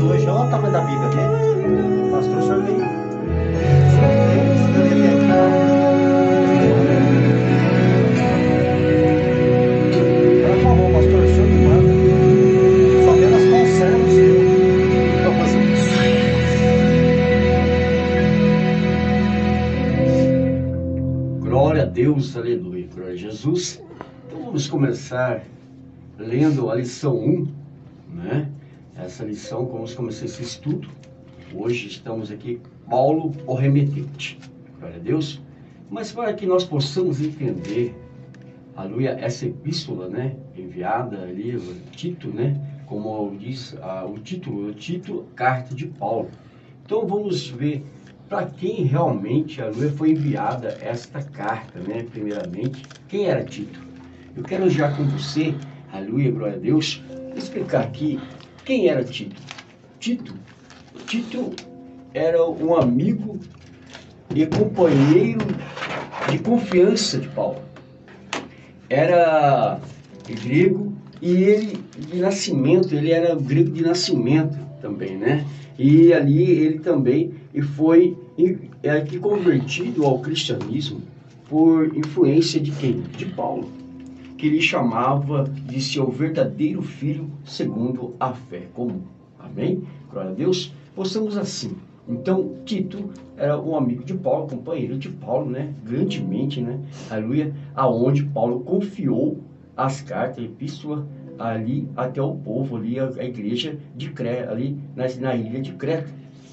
Hoje, olha o tamanho da Bíblia aqui. Pastor, o senhor veio. Por favor, pastor, o senhor que manda. Só apenas conserva o seu. Vamos fazer isso. Glória a Deus, aleluia, glória a Jesus. Então vamos começar lendo a lição 1, né? Essa lição, vamos começar esse estudo. Hoje estamos aqui, Paulo, o remetente. Glória a Deus. Mas para que nós possamos entender, aleluia, essa epístola, né? Enviada ali, o Tito, né? Como diz o título, Carta de Paulo. Então vamos ver para quem realmente, aleluia, foi enviada esta carta, né? Primeiramente, quem era Tito? Eu quero já com você, aleluia, glória a Deus, explicar aqui quem era Tito. Tito era um amigo e companheiro de confiança de Paulo. Era grego e ele de nascimento, ele era grego de nascimento também, né? E ali ele também foi convertido ao cristianismo por influência de quem? De Paulo, que ele chamava de seu verdadeiro filho segundo a fé comum. Amém? Glória a Deus. Possamos assim. Então, Tito era um amigo de Paulo, companheiro de Paulo, né? Grandemente, né? Aleluia. Aonde Paulo confiou as cartas, a epístola, ali até o povo, ali a igreja de Creta, ali na ilha de Creta.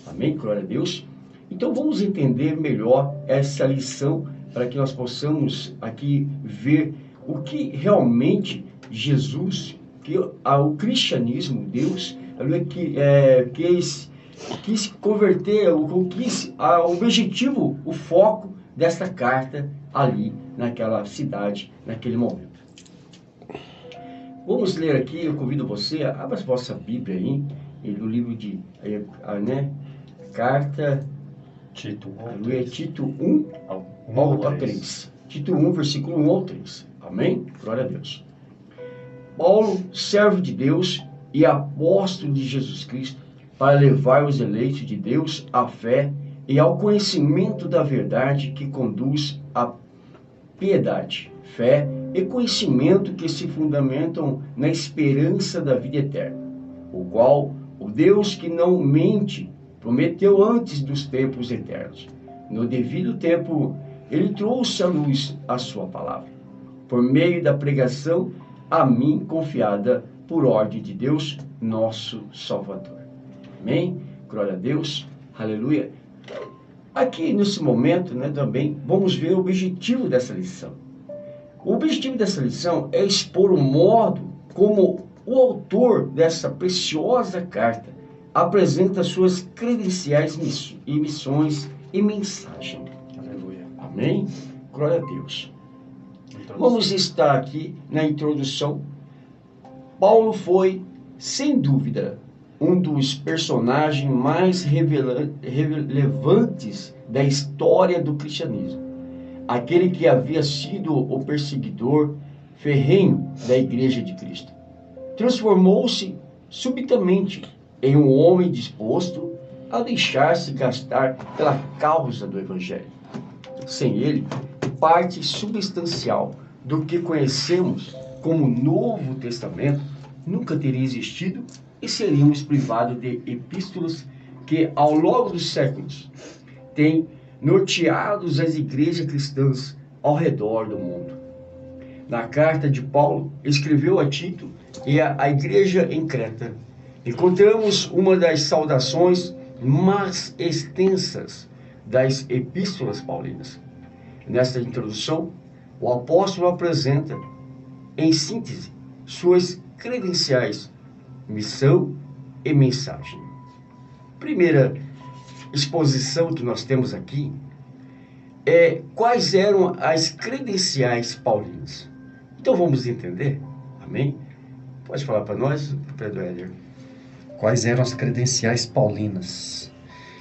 Amém? Glória a Deus. Então, vamos entender melhor essa lição para que nós possamos aqui ver o que realmente Jesus, o cristianismo, Deus, quis converter, o objetivo, o foco desta carta ali naquela cidade, naquele momento. Vamos ler aqui, eu convido você, abra a vossa Bíblia aí, no livro de, carta Tito 1, ao 3. Tito 1, versículo 1 ao 3. Amém? Glória a Deus. Paulo, servo de Deus e apóstolo de Jesus Cristo, para levar os eleitos de Deus à fé e ao conhecimento da verdade que conduz à piedade, fé e conhecimento que se fundamentam na esperança da vida eterna, o qual o Deus que não mente prometeu antes dos tempos eternos. No devido tempo, ele trouxe à luz a sua palavra, por meio da pregação a mim confiada por ordem de Deus, nosso Salvador. Amém? Glória a Deus. Aleluia. Aqui, nesse momento, né, também, vamos ver o objetivo dessa lição. O objetivo dessa lição é expor o modo como o autor dessa preciosa carta apresenta suas credenciais e missões e mensagem. Aleluia. Amém? Glória a Deus. Vamos estar aqui na introdução. Paulo foi, sem dúvida, um dos personagens mais relevantes da história do cristianismo. Aquele que havia sido o perseguidor ferrenho da Igreja de Cristo. Transformou-se subitamente em um homem disposto a deixar-se gastar pela causa do Evangelho. Sem ele, parte substancial do que conhecemos como Novo Testamento nunca teria existido e seríamos privados de epístolas que, ao longo dos séculos, têm norteado as igrejas cristãs ao redor do mundo. Na carta de Paulo, escreveu a Tito e a igreja em Creta, encontramos uma das saudações mais extensas das epístolas paulinas. Nesta introdução, o apóstolo apresenta, em síntese, suas credenciais, missão e mensagem. Primeira exposição que nós temos aqui é quais eram as credenciais paulinas. Então vamos entender? Amém? Pode falar para nós, Pedro Éder. Quais eram as credenciais paulinas?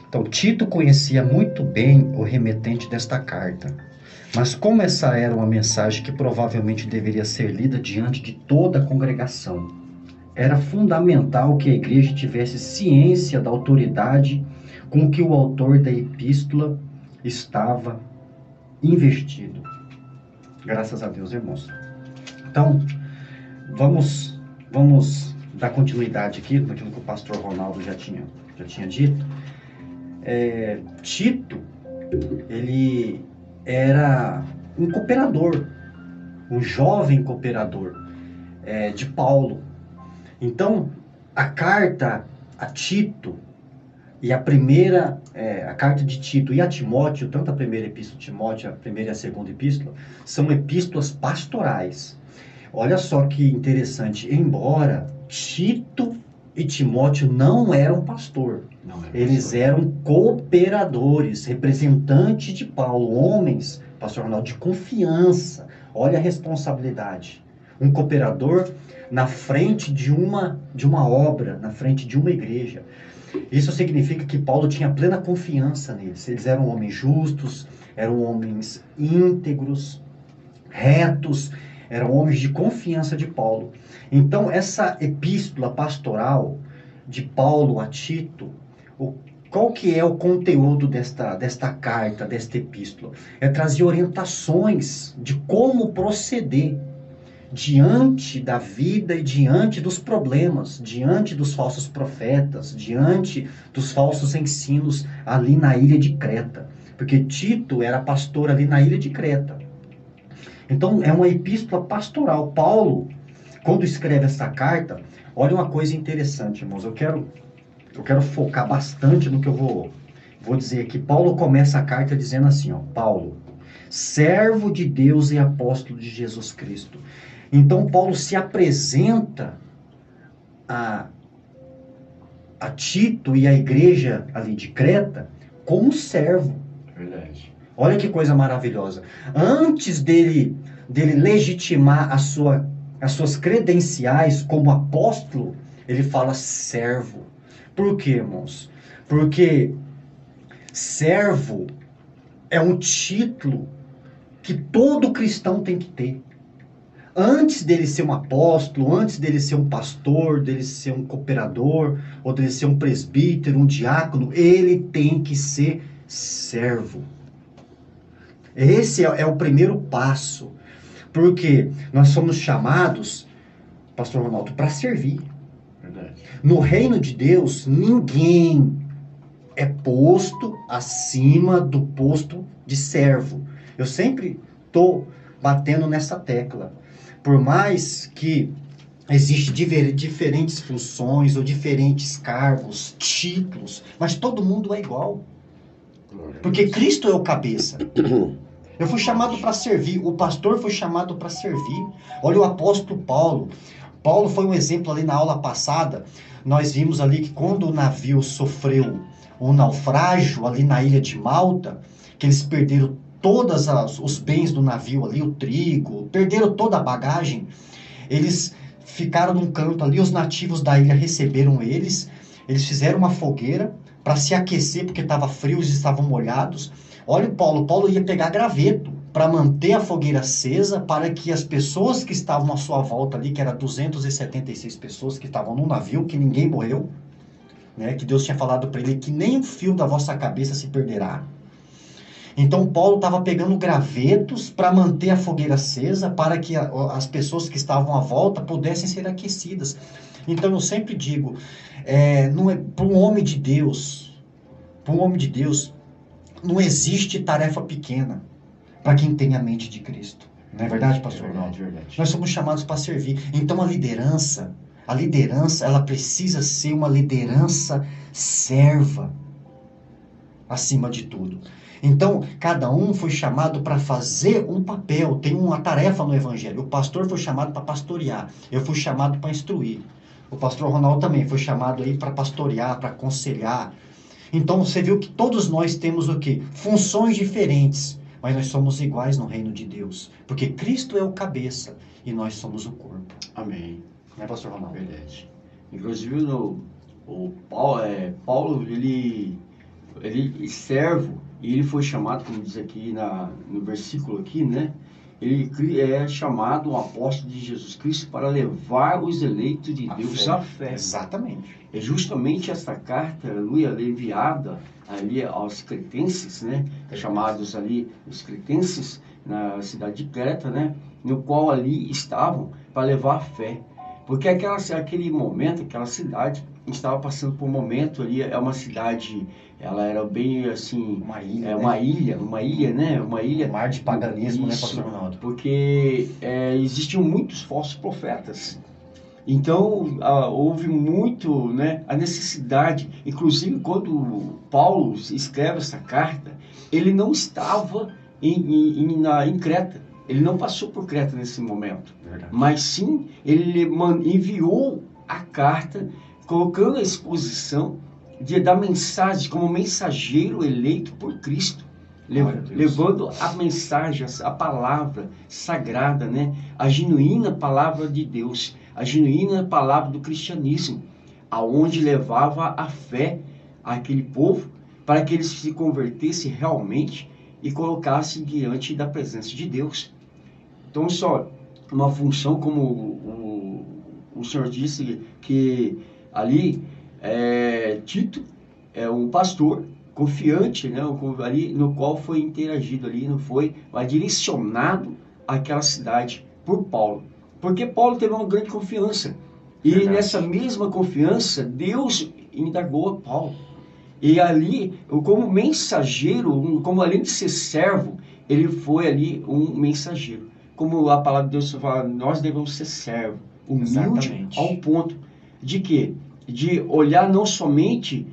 Então, Tito conhecia muito bem o remetente desta carta. Mas como essa era uma mensagem que provavelmente deveria ser lida diante de toda a congregação, era fundamental que a igreja tivesse ciência da autoridade com que o autor da epístola estava investido. Graças a Deus, irmãos. Então, vamos dar continuidade aqui naquilo que o pastor Ronaldo já tinha dito. Tito, ele era um cooperador, um jovem cooperador de Paulo. Então, a carta a Tito e a carta de Tito e a Timóteo, tanto a primeira epístola de Timóteo, a primeira e a segunda epístola, são epístolas pastorais. Olha só que interessante, embora Tito e Timóteo não eram pastor, eles eram cooperadores, representantes de Paulo, homens, pastor Ronaldo, de confiança. Olha a responsabilidade. Um cooperador na frente de uma obra, na frente de uma igreja. Isso significa que Paulo tinha plena confiança neles. Eles eram homens justos, eram homens íntegros, retos, eram homens de confiança de Paulo. Então, essa epístola pastoral de Paulo a Tito, qual que é o conteúdo desta carta, desta epístola? É trazer orientações de como proceder diante da vida e diante dos problemas, diante dos falsos profetas, diante dos falsos ensinos ali na ilha de Creta. Porque Tito era pastor ali na ilha de Creta. Então, é uma epístola pastoral. Paulo, quando escreve essa carta, olha uma coisa interessante, irmãos. Eu quero focar bastante no que eu vou dizer aqui. Paulo começa a carta dizendo assim, Paulo, servo de Deus e apóstolo de Jesus Cristo. Então, Paulo se apresenta a Tito e a igreja ali de Creta como servo. Verdade. Olha que coisa maravilhosa. Antes dele legitimar as suas credenciais como apóstolo, ele fala servo. Por quê, irmãos? Porque servo é um título que todo cristão tem que ter. Antes dele ser um apóstolo, antes dele ser um pastor, dele ser um cooperador, ou dele ser um presbítero, um diácono, ele tem que ser servo. Esse é o primeiro passo. Porque nós somos chamados, pastor Ronaldo, para servir. Verdade. No reino de Deus, ninguém é posto acima do posto de servo. Eu sempre estou batendo nessa tecla. Por mais que existem diferentes funções ou diferentes cargos, títulos, mas todo mundo é igual. Porque Cristo é o cabeça. Eu fui chamado para servir, o pastor foi chamado para servir. Olha o apóstolo Paulo. Paulo foi um exemplo ali na aula passada. Nós vimos ali que quando o navio sofreu um naufrágio ali na ilha de Malta, que eles perderam todos os bens do navio ali, o trigo, perderam toda a bagagem, eles ficaram num canto ali, os nativos da ilha receberam eles fizeram uma fogueira para se aquecer, porque estava frio, eles estavam molhados. Olha o Paulo ia pegar graveto para manter a fogueira acesa, para que as pessoas que estavam à sua volta ali, que eram 276 pessoas que estavam no navio, que ninguém morreu, né, que Deus tinha falado para ele que nem um fio da vossa cabeça se perderá. Então Paulo estava pegando gravetos para manter a fogueira acesa, para que as pessoas que estavam à volta pudessem ser aquecidas. Então eu sempre digo, não é para um homem de Deus, não existe tarefa pequena para quem tem a mente de Cristo. Não é verdade, pastor? Verdade. Nós somos chamados para servir. Então a liderança, ela precisa ser uma liderança serva, acima de tudo. Então, cada um foi chamado para fazer um papel, tem uma tarefa no Evangelho. O pastor foi chamado para pastorear, eu fui chamado para instruir. O pastor Ronaldo também foi chamado aí para pastorear, para aconselhar. Então, você viu que todos nós temos o quê? Funções diferentes, mas nós somos iguais no reino de Deus. Porque Cristo é o cabeça e nós somos o corpo. Amém. Não é, pastor Ronaldo? Verdade. Inclusive, Paulo, ele servo, e ele foi chamado, como diz aqui no versículo aqui, né? ele é chamado um apóstolo de Jesus Cristo para levar os eleitos de Deus à fé. Exatamente. É justamente esta carta, aleluia, enviada ali aos cretenses, né, chamados ali os cretenses, na cidade de Creta, né, no qual ali estavam para levar a fé. Porque aquele momento, aquela cidade estava passando por um momento ali, é uma cidade, ela era bem assim, Uma ilha, é né? uma ilha, né, uma ilha. Um mar de paganismo, Isso, né, pastor Ronaldo? porque existiam muitos falsos profetas. Então, houve muito, né, a necessidade, inclusive quando Paulo escreve essa carta, ele não estava em Creta, ele não passou por Creta nesse momento, Verdade. mas sim, ele enviou a carta, colocando a exposição da mensagem, como mensageiro eleito por Cristo, Glória a Deus. levando a mensagem, a palavra sagrada, né, a genuína palavra de Deus, a genuína palavra do cristianismo, aonde levava a fé àquele povo, para que eles se convertessem realmente e colocassem diante da presença de Deus. Então, só uma função, como o senhor disse, que ali Tito é um pastor confiante, né, ali, no qual foi interagido ali, não foi, mas direcionado àquela cidade por Paulo. Porque Paulo teve uma grande confiança. E Verdade. nessa mesma confiança, Deus indagou a Paulo. E ali, como mensageiro, como além de ser servo, ele foi ali um mensageiro. Como a palavra de Deus fala, nós devemos ser servo, humilde, Exatamente. ao ponto de quê? De olhar não somente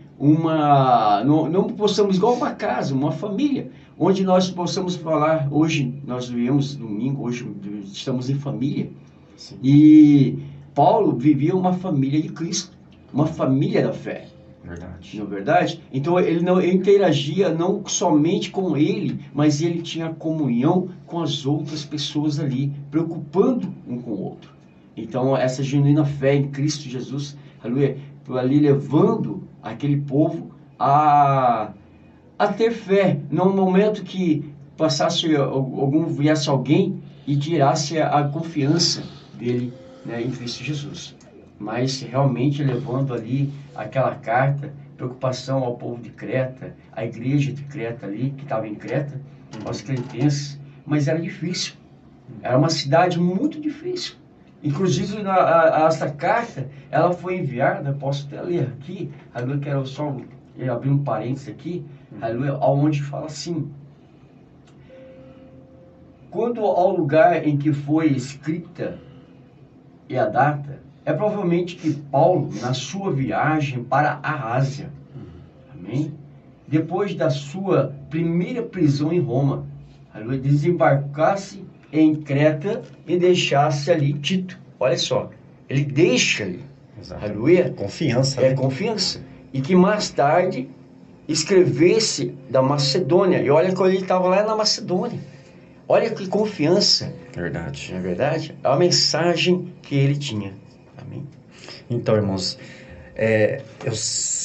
não possamos, igual uma casa, uma família, onde nós possamos falar, hoje nós viemos domingo, hoje estamos em família. Sim. E Paulo vivia uma família de Cristo, uma família da fé. Verdade. Não é verdade? Então ele interagia não somente com ele, mas ele tinha comunhão com as outras pessoas ali, preocupando um com o outro. Então essa genuína fé em Cristo Jesus, aleluia, ali levando aquele povo a ter fé, num momento que viesse alguém e tirasse a confiança dele, né, em Cristo Jesus. Mas realmente levando ali aquela carta, preocupação ao povo de Creta, à igreja de Creta ali, que estava em Creta, aos cretenses, mas era difícil. Era uma cidade muito difícil. Inclusive, essa carta, ela foi enviada, posso até ler aqui, eu quero só abrir um parênteses aqui, onde fala assim: quanto ao lugar em que foi escrita e a data, é provavelmente que Paulo, na sua viagem para a Ásia, amém? Depois da sua primeira prisão em Roma, desembarcasse em Creta e deixasse ali Tito. Olha só, ele deixa ali, aleluia, Confiança, é né? confiança. E que mais tarde escrevesse da Macedônia. E olha quando ele estava lá na Macedônia. Olha que confiança, Verdade. não é verdade? É a mensagem que ele tinha. Amém? Então, irmãos,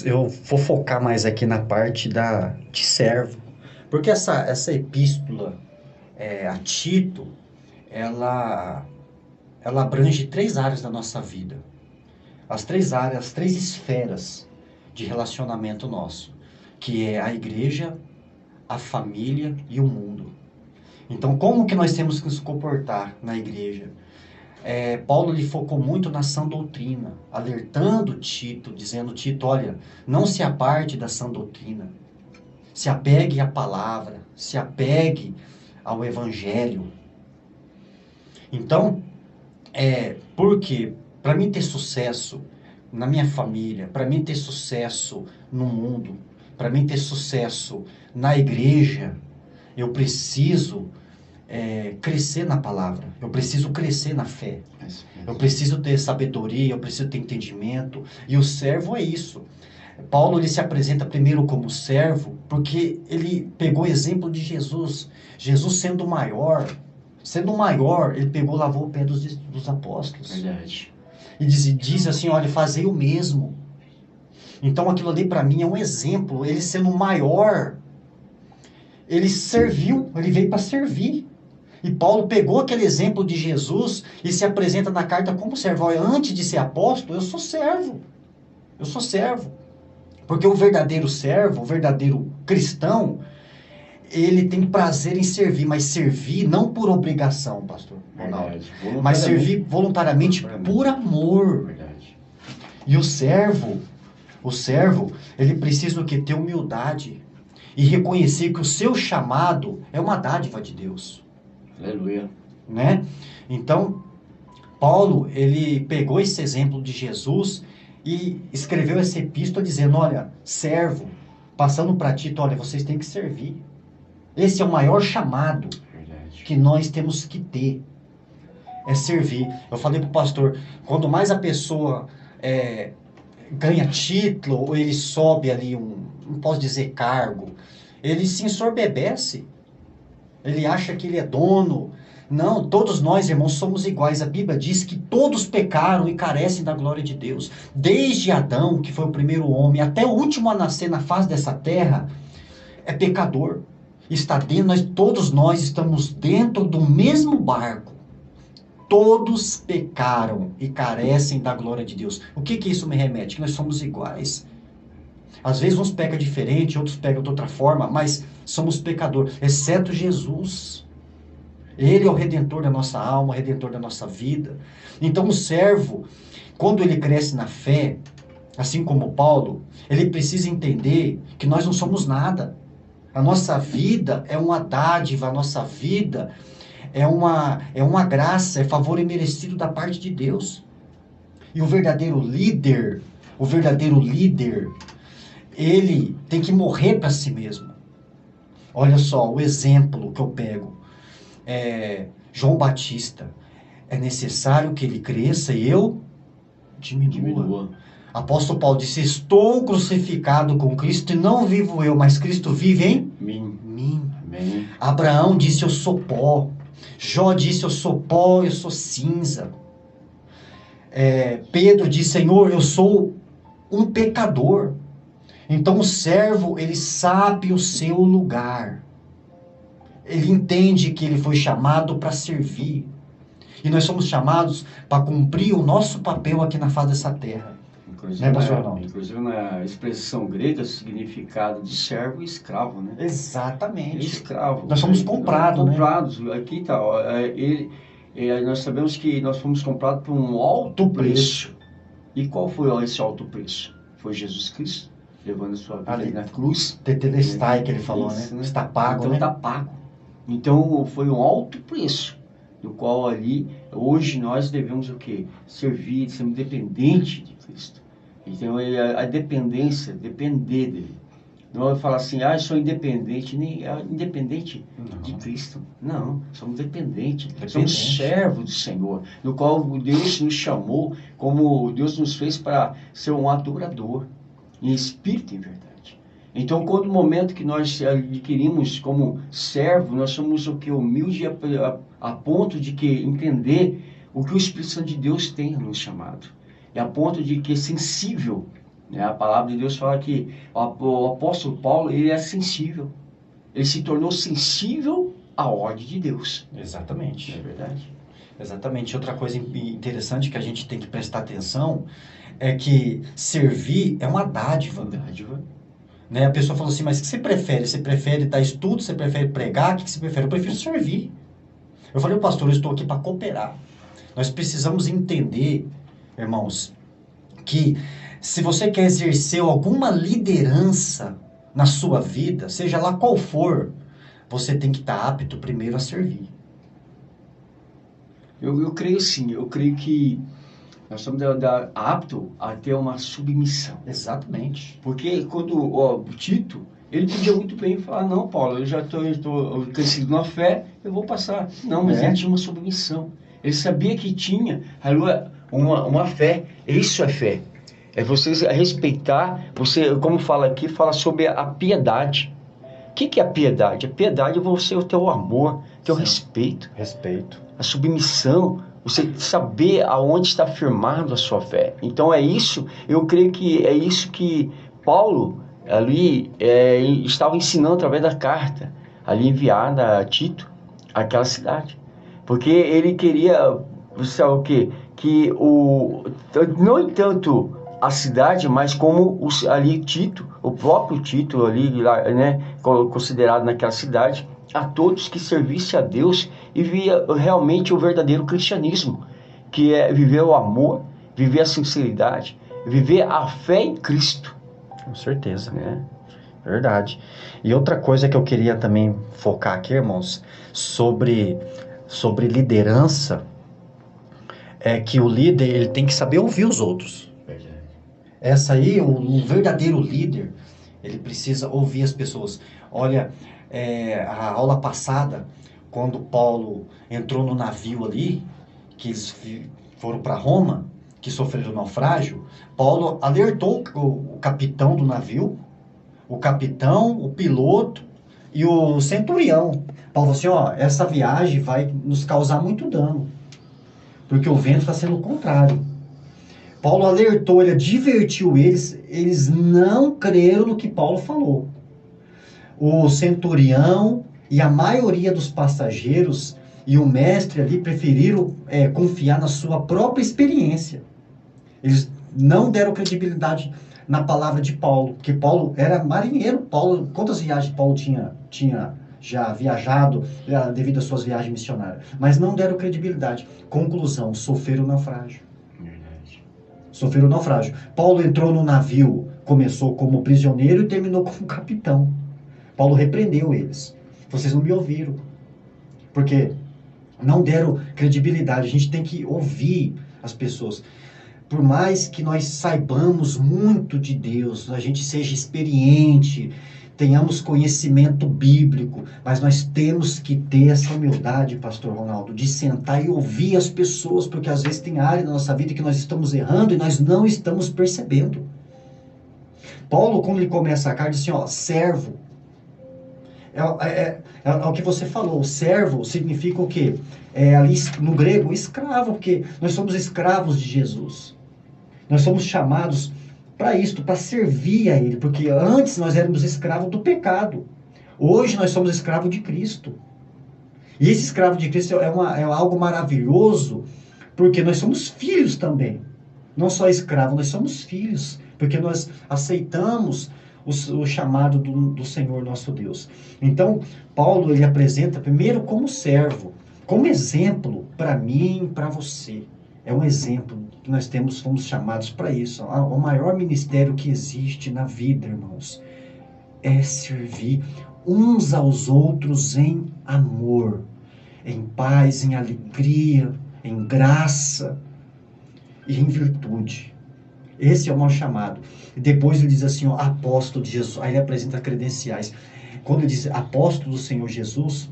eu vou focar mais aqui na parte de servo. Porque essa epístola a Tito, ela abrange 3 áreas da nossa vida. As 3 áreas, as 3 esferas de relacionamento nosso, que é a igreja, a família e o mundo. Então, como que nós temos que nos comportar na igreja? Paulo lhe focou muito na sã doutrina, alertando Tito, dizendo: Tito, olha, não se aparte da sã doutrina, se apegue à palavra, se apegue ao evangelho. Então, porque para mim ter sucesso na minha família, para mim ter sucesso no mundo, para mim ter sucesso na igreja, eu preciso crescer na palavra, eu preciso crescer na fé, eu preciso ter sabedoria, eu preciso ter entendimento, e o servo é isso. Paulo ele se apresenta primeiro como servo, porque ele pegou o exemplo de Jesus. Jesus sendo maior, ele lavou o pé dos apóstolos. Verdade. E diz assim, olha, fazei o mesmo. Então aquilo ali para mim é um exemplo. Ele sendo maior, ele serviu, ele veio para servir. E Paulo pegou aquele exemplo de Jesus e se apresenta na carta como servo. Olha, antes de ser apóstolo, eu sou servo. Eu sou servo. Porque o verdadeiro servo, o verdadeiro cristão, ele tem prazer em servir, mas servir não por obrigação, pastor Ronaldo, mas servir voluntariamente por amor. Verdade. E o servo, ele precisa o quê? Ter humildade e reconhecer que o seu chamado é uma dádiva de Deus. Aleluia. Né? Então, Paulo, ele pegou esse exemplo de Jesus e escreveu essa epístola dizendo, olha, servo, passando para Tito, olha, vocês têm que servir. Esse é o maior chamado que nós temos que ter, é servir. Eu falei para o pastor, quando mais a pessoa ganha título, ou ele sobe ali não posso dizer cargo, ele se ensoberbece, ele acha que ele é dono. Não, todos nós, irmãos, somos iguais. A Bíblia diz que todos pecaram e carecem da glória de Deus. Desde Adão, que foi o primeiro homem, até o último a nascer na face dessa terra, é pecador. Está dentro, todos nós estamos dentro do mesmo barco. Todos pecaram e carecem da glória de Deus. O que isso me remete? Que nós somos iguais. Às vezes uns pecam diferente, outros pecam de outra forma, mas somos pecadores, exceto Jesus. Ele é o redentor da nossa alma, o redentor da nossa vida. Então o servo, quando ele cresce na fé, assim como Paulo, ele precisa entender que nós não somos nada. A nossa vida é uma dádiva, a nossa vida é uma graça, é favor imerecido da parte de Deus. E o verdadeiro líder, ele tem que morrer para si mesmo. Olha só o exemplo que eu pego. João Batista, é necessário que ele cresça e eu diminua. Apóstolo Paulo disse, estou crucificado com Cristo e não vivo eu, mas Cristo vive em mim. Amém. Abraão disse, eu sou pó. Jó disse, eu sou pó, eu sou cinza. Pedro disse, Senhor, eu sou um pecador. Então o servo, ele sabe o seu lugar. Ele entende que ele foi chamado para servir. E nós somos chamados para cumprir o nosso papel aqui na face dessa terra. Inclusive na expressão grega, o significado de servo e escravo, né? Exatamente. Escravo. Nós somos comprados, né? Aqui está, nós sabemos que nós fomos comprados por um alto preço. E qual foi esse alto preço? Foi Jesus Cristo, levando a sua vida na cruz. Tetelestai, que ele falou, né? Está pago, então, né? Está pago. Então, foi um alto preço, do qual ali, hoje nós devemos o quê? Servir, sermos dependentes de Cristo. Então, a dependência, depender dele. Não é falar assim, eu sou independente, nem independente de Cristo. Não, somos dependentes. Somos servos do Senhor, no qual Deus nos chamou, como Deus nos fez para ser um adorador, em espírito e em verdade. Então, quando o momento que nós adquirimos como servo, nós somos o que? Humilde a ponto de que entender o que o Espírito Santo de Deus tem nos chamado. E a ponto de que é sensível, né? A palavra de Deus fala que o apóstolo Paulo, ele é sensível. Ele se tornou sensível à ordem de Deus. Exatamente. Não é verdade? Exatamente. Outra coisa interessante que a gente tem que prestar atenção é que servir é uma dádiva. Né? A pessoa falou assim, mas o que você prefere? Você prefere dar estudo? Você prefere pregar? O que você prefere? Eu prefiro servir. Eu falei, pastor, eu estou aqui para cooperar. Nós precisamos entender, irmãos, que se você quer exercer alguma liderança na sua vida, seja lá qual for, você tem que estar apto primeiro a servir. Eu creio sim, eu creio que nós estamos aptos a ter uma submissão. Exatamente. Porque quando o Tito, ele podia muito bem falar, não, Paulo, eu já estou crescido na fé, eu vou passar. Não, mas ele tinha uma submissão. Ele sabia que tinha uma fé. Isso é fé. É você respeitar, você, como fala aqui, fala sobre a piedade. O que é a piedade? A piedade é você ter o amor, ter o respeito. A submissão, você saber aonde está firmado a sua fé. Então é isso, eu creio que é isso que Paulo ali estava ensinando através da carta ali enviada a Tito, aquela cidade. Porque ele queria, sabe o quê? Que não tanto a cidade, mas como ali Tito, o próprio Tito ali, né, considerado naquela cidade, a todos que servissem a Deus e via realmente o verdadeiro cristianismo, que é viver o amor, viver a sinceridade, viver a fé em Cristo. Com certeza. Né? Verdade. E outra coisa que eu queria também focar aqui, irmãos, sobre liderança, é que o líder ele tem que saber ouvir os outros. Essa aí, o verdadeiro líder, ele precisa ouvir as pessoas. Olha, a aula passada, quando Paulo entrou no navio ali, que eles foram para Roma, que sofreram naufrágio, Paulo alertou o capitão do navio, o capitão, o piloto e o centurião. Paulo falou assim, ó, essa viagem vai nos causar muito dano, porque o vento está sendo o contrário. Paulo alertou, ele advertiu eles não creram no que Paulo falou. O centurião e a maioria dos passageiros e o mestre ali preferiram confiar na sua própria experiência. Eles não deram credibilidade na palavra de Paulo, porque Paulo era marinheiro. Paulo, quantas viagens Paulo tinha já viajado devido às suas viagens missionárias, mas não deram credibilidade. Conclusão, sofreram naufrágio. Sofreram naufrágio. Paulo entrou no navio, começou como prisioneiro e terminou como capitão. Paulo repreendeu eles. Vocês não me ouviram. Porque não deram credibilidade. A gente tem que ouvir as pessoas. Por mais que nós saibamos muito de Deus, a gente seja experiente, tenhamos conhecimento bíblico, mas nós temos que ter essa humildade, pastor Ronaldo, de sentar e ouvir as pessoas, porque às vezes tem área na nossa vida que nós estamos errando e nós não estamos percebendo. Paulo, quando ele começa a carta, diz assim, ó, servo. É o que você falou, servo significa o quê? Ali no grego, escravo, porque nós somos escravos de Jesus. Nós somos chamados para isto, para servir a Ele, porque antes nós éramos escravos do pecado. Hoje nós somos escravos de Cristo. E esse escravo de Cristo é algo maravilhoso, porque nós somos filhos também. Não só escravos, nós somos filhos, porque nós aceitamos o chamado do Senhor nosso Deus. Então, Paulo ele apresenta primeiro como servo, como exemplo para mim e para você. É um exemplo que nós fomos chamados para isso. O maior ministério que existe na vida, irmãos, é servir uns aos outros em amor, em paz, em alegria, em graça e em virtude. Esse é o maior chamado. E depois ele diz assim, ó, apóstolo de Jesus. Aí ele apresenta credenciais. Quando ele diz apóstolo do Senhor Jesus,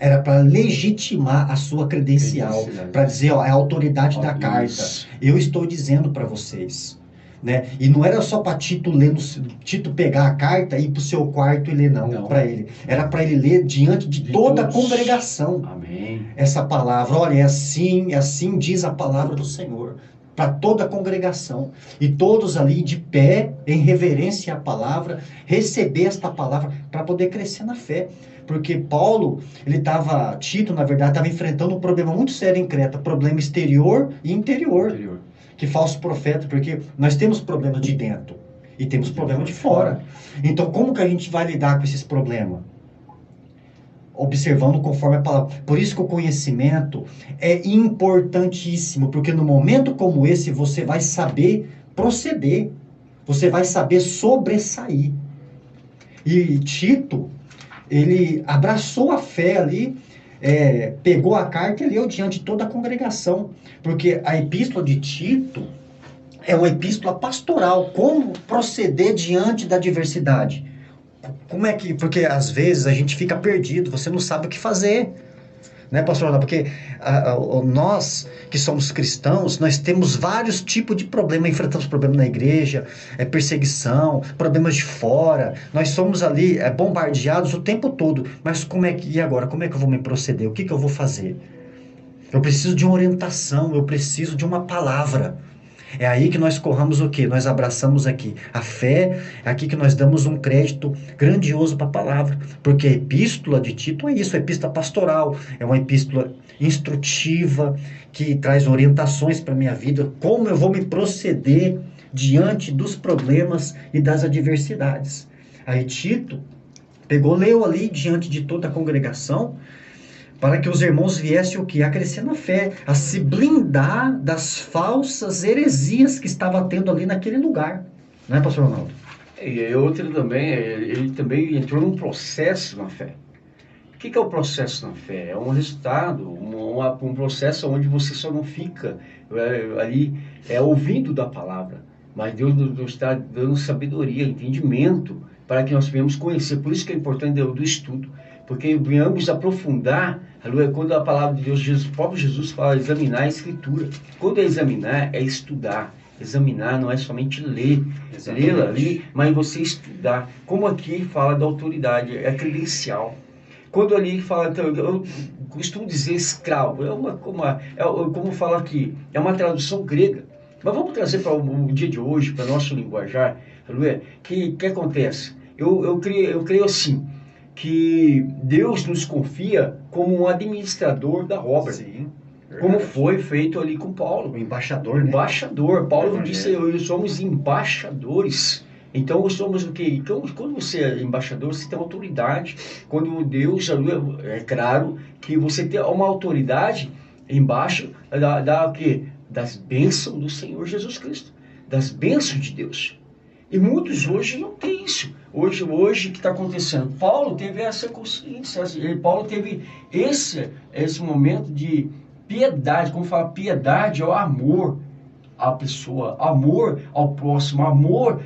era para legitimar a sua credencial, para dizer, ó, é a autoridade da carta. Eu estou dizendo para vocês, né? E não era só para Tito pegar a carta e ir para o seu quarto e ler, não. Para ele. Era para ele ler diante de toda a congregação. Amém. Essa palavra, olha, é assim diz a palavra do Senhor. Para toda a congregação. E todos ali de pé, em reverência à palavra, receber esta palavra para poder crescer na fé. Porque Tito, na verdade, estava enfrentando um problema muito sério em Creta, problema exterior e interior. Que falso profeta, porque nós temos problema de dentro e temos problema de fora. Então, como que a gente vai lidar com esses problemas? Observando conforme a palavra. Por isso que o conhecimento é importantíssimo, porque no momento como esse, você vai saber proceder, você vai saber sobressair. E Tito, ele abraçou a fé ali, pegou a carta e leu diante de toda a congregação, porque a epístola de Tito é uma epístola pastoral. Como proceder diante da adversidade? Porque às vezes a gente fica perdido, você não sabe o que fazer, né, pastor? Porque nós que somos cristãos, nós temos vários tipos de problemas, enfrentamos problemas na igreja, perseguição, problemas de fora, nós somos ali bombardeados o tempo todo, mas e agora? Como é que eu vou me proceder? O que eu vou fazer? Eu preciso de uma orientação, eu preciso de uma palavra. É aí que nós corramos o quê? Nós abraçamos aqui a fé, é aqui que nós damos um crédito grandioso para a palavra, porque a epístola de Tito é isso, é epístola pastoral, é uma epístola instrutiva, que traz orientações para a minha vida, como eu vou me proceder diante dos problemas e das adversidades. Aí Tito pegou, leu ali diante de toda a congregação, para que os irmãos viessem o quê? A crescer na fé, a se blindar das falsas heresias que estava tendo ali naquele lugar. Não é, pastor Ronaldo? E outro também, ele também entrou num processo na fé. O que é o processo na fé? É um resultado, um processo onde você só não fica ali ouvindo da palavra, mas Deus nos está dando sabedoria, entendimento, para que nós venhamos conhecer. Por isso que é importante do estudo, porque venhamos aprofundar, quando a palavra de Deus, o próprio Jesus fala, examinar a Escritura. Quando é examinar, é estudar. Examinar não é somente ler, lê-la ali, mas você estudar. Como aqui fala da autoridade, é credencial. Quando ali fala, então, eu costumo dizer escravo, como fala aqui, é uma tradução grega. Mas vamos trazer para o dia de hoje, para o nosso linguajar, que acontece? Eu creio assim, que Deus nos confia como um administrador da obra. Sim. Como foi feito ali com Paulo. O embaixador, né? Embaixador. Paulo Evangelho. disse, somos embaixadores. Então, somos o quê? Então, quando você é embaixador, você tem autoridade. Quando Deus, é claro que você tem uma autoridade embaixo o quê? Das bênçãos do Senhor Jesus Cristo. Das bênçãos de Deus. E muitos hoje não têm isso. Hoje o que está acontecendo? Paulo teve essa consciência. Paulo teve esse momento de piedade. Como fala, piedade é o amor à pessoa, amor ao próximo, amor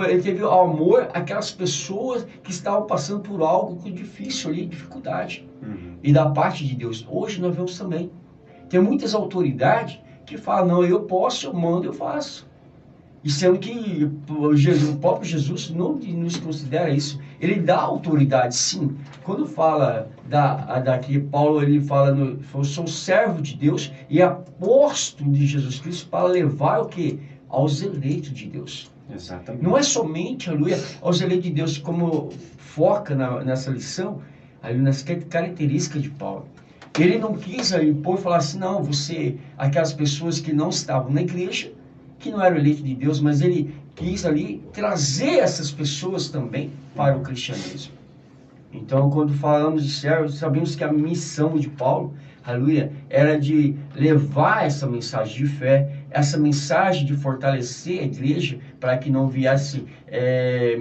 ele teve amor àquelas pessoas que estavam passando por algo difícil ali, dificuldade. E da parte de Deus. Hoje nós vemos também. Tem muitas autoridades que falam, não, eu posso, eu mando, eu faço. E sendo que o próprio Jesus não nos considera isso. Ele dá autoridade, sim. Quando fala daqui, Paulo ele fala, eu sou servo de Deus e apóstolo de Jesus Cristo para levar o quê? Aos eleitos de Deus. Exatamente. Não é somente, aleluia, aos eleitos de Deus, como foca nessa lição, ali nas características de Paulo. Ele não quis impor e falar assim, não, aquelas pessoas que não estavam na igreja, que não eram eleitos de Deus, mas ele quis ali trazer essas pessoas também para o cristianismo. Então, quando falamos de servo, sabemos que a missão de Paulo, aleluia, era de levar essa mensagem de fé, essa mensagem de fortalecer a igreja, para que não viesse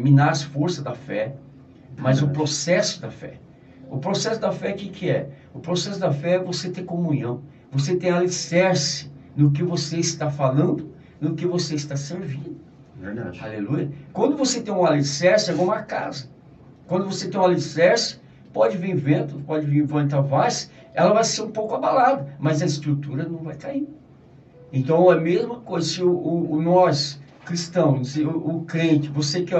minar as forças da fé, mas o processo da fé. O processo da fé, o que é? O processo da fé é você ter comunhão, você ter alicerce no que você está falando, no que você está servindo. Verdade. Aleluia. Quando você tem um alicerce, é como uma casa. Quando você tem um alicerce, pode vir vento, pode vir vendaval, ela vai ser um pouco abalada, mas a estrutura não vai cair. Então, é a mesma coisa, se nós, cristãos, o crente, você que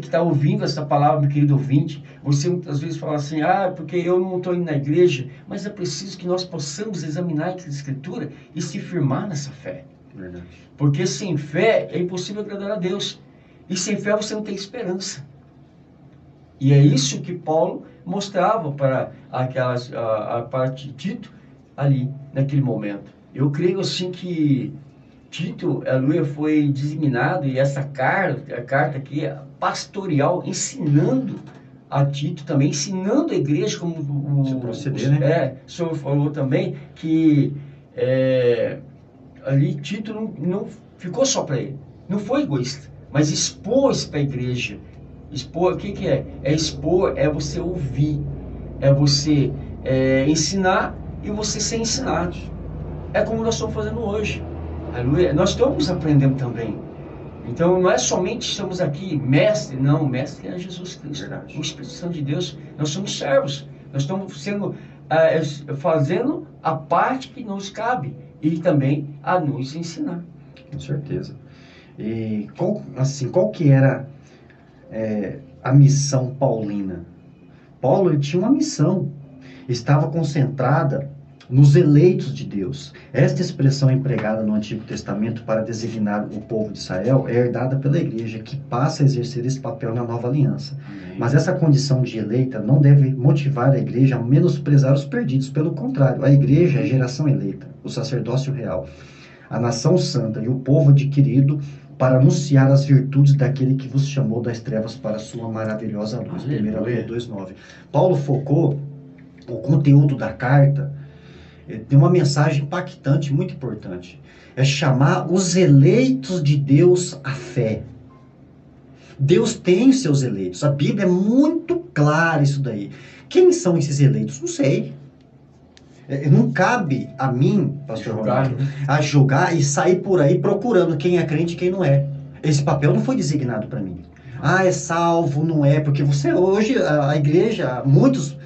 está ouvindo essa palavra, meu querido ouvinte, você muitas vezes fala assim, porque eu não estou indo na igreja, mas é preciso que nós possamos examinar a Escritura e se firmar nessa fé. Verdade. Porque sem fé é impossível agradar a Deus. E sem fé você não tem esperança. E é isso que Paulo mostrava para a parte de Tito ali, naquele momento. Eu creio assim que Tito, foi designado, e essa carta aqui é pastoral, ensinando a Tito também, ensinando a igreja como o senhor falou também, que ali Tito não ficou só para ele, não foi egoísta, mas expôs para a igreja. Expor, o que é? Expor, é você ouvir, é você ensinar e você ser ensinado. É como nós estamos fazendo hoje. Aleluia. Nós estamos aprendendo também. Então não é somente estamos aqui, mestre, não, mestre é Jesus Cristo, o Espírito Santo de Deus. Nós somos servos, nós estamos fazendo a parte que nos cabe e também a nos ensinar. Com certeza. E qual que era a missão paulina? Paulo, ele tinha uma missão, estava concentrada nos eleitos de Deus. Esta expressão empregada no Antigo Testamento para designar o povo de Israel é herdada pela igreja, que passa a exercer esse papel na nova aliança. Amém. Mas essa condição de eleita não deve motivar a igreja a menosprezar os perdidos. Pelo contrário, a igreja é a geração eleita, o sacerdócio real, a nação santa e o povo adquirido para anunciar as virtudes daquele que vos chamou das trevas para a sua maravilhosa luz. 1 Aleluia. 2:9. Paulo focou o conteúdo da carta. Tem uma mensagem impactante, muito importante. É chamar os eleitos de Deus à fé. Deus tem seus eleitos. A Bíblia é muito clara isso daí. Quem são esses eleitos? Não sei. Não cabe a mim, pastor Ronaldo, a julgar e sair por aí procurando quem é crente e quem não é. Esse papel não foi designado para mim. Ah, é salvo, não é, porque você hoje, a igreja, muitos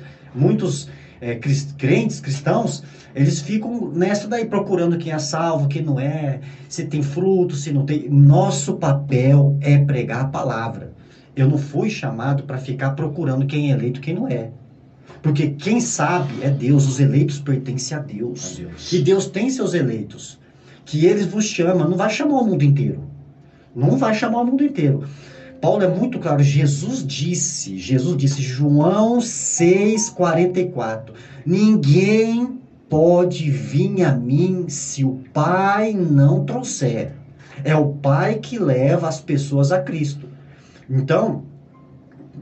crentes, cristãos, eles ficam nessa daí, procurando quem é salvo, quem não é, se tem fruto, se não tem. Nosso papel é pregar a palavra. Eu não fui chamado para ficar procurando quem é eleito e quem não é. Porque quem sabe é Deus, os eleitos pertencem a Deus. E Deus tem seus eleitos, que eles vos chamam, não vai chamar o mundo inteiro. Não vai chamar o mundo inteiro. Paulo é muito claro, Jesus disse, João 6,44, ninguém pode vir a mim se o Pai não trouxer. É o Pai que leva as pessoas a Cristo. Então,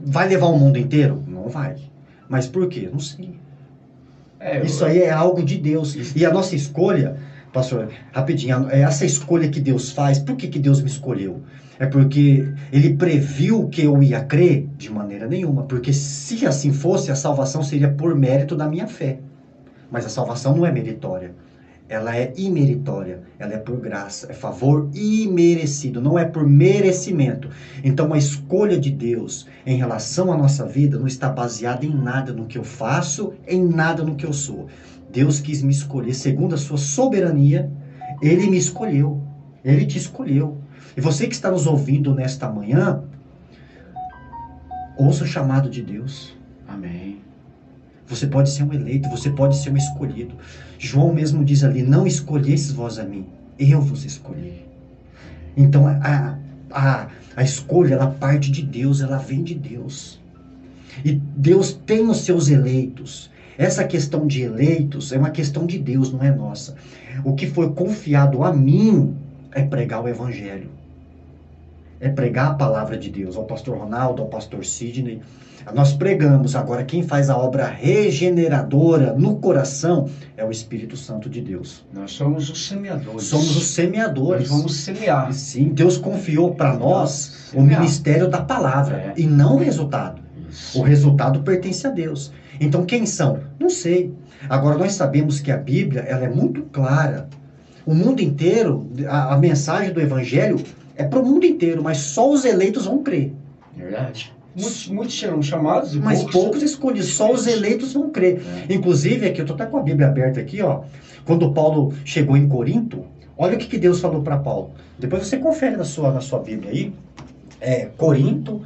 vai levar o mundo inteiro? Não vai. Mas por quê? Não sei. Isso aí é algo de Deus. E a nossa escolha, pastor, rapidinho, essa escolha que Deus faz, por que Deus me escolheu? É porque Ele previu que eu ia crer? De maneira nenhuma. Porque se assim fosse, a salvação seria por mérito da minha fé. Mas a salvação não é meritória. Ela é imeritória. Ela é por graça. É favor imerecido. Não é por merecimento. Então a escolha de Deus em relação à nossa vida não está baseada em nada no que eu faço, em nada no que eu sou. Deus quis me escolher segundo a sua soberania. Ele me escolheu. Ele te escolheu. E você que está nos ouvindo nesta manhã, ouça o chamado de Deus. Amém. Você pode ser um eleito, você pode ser um escolhido. João mesmo diz ali, não escolhestes vós a mim, eu vos escolhi. Então a escolha, ela parte de Deus, ela vem de Deus. E Deus tem os seus eleitos. Essa questão de eleitos é uma questão de Deus, não é nossa. O que foi confiado a mim é pregar o Evangelho. É pregar a palavra de Deus. Ao pastor Ronaldo, ao pastor Sidney. Nós pregamos. Agora, quem faz a obra regeneradora no coração é o Espírito Santo de Deus. Nós somos os semeadores. Somos os semeadores. Nós vamos semear. E sim, Deus confiou para nós o ministério da palavra. E não o resultado. Isso. O resultado pertence a Deus. Então, quem são? Não sei. Agora, nós sabemos que a Bíblia ela é muito clara. O mundo inteiro, a mensagem do Evangelho é para o mundo inteiro, mas só os eleitos vão crer. Verdade. Muitos serão chamados e mas poucos escolhidos, só os eleitos vão crer. Inclusive, aqui eu estou até com a Bíblia aberta aqui, ó. Quando Paulo chegou em Corinto, olha o que Deus falou para Paulo. Depois você confere na sua Bíblia aí. Corinto,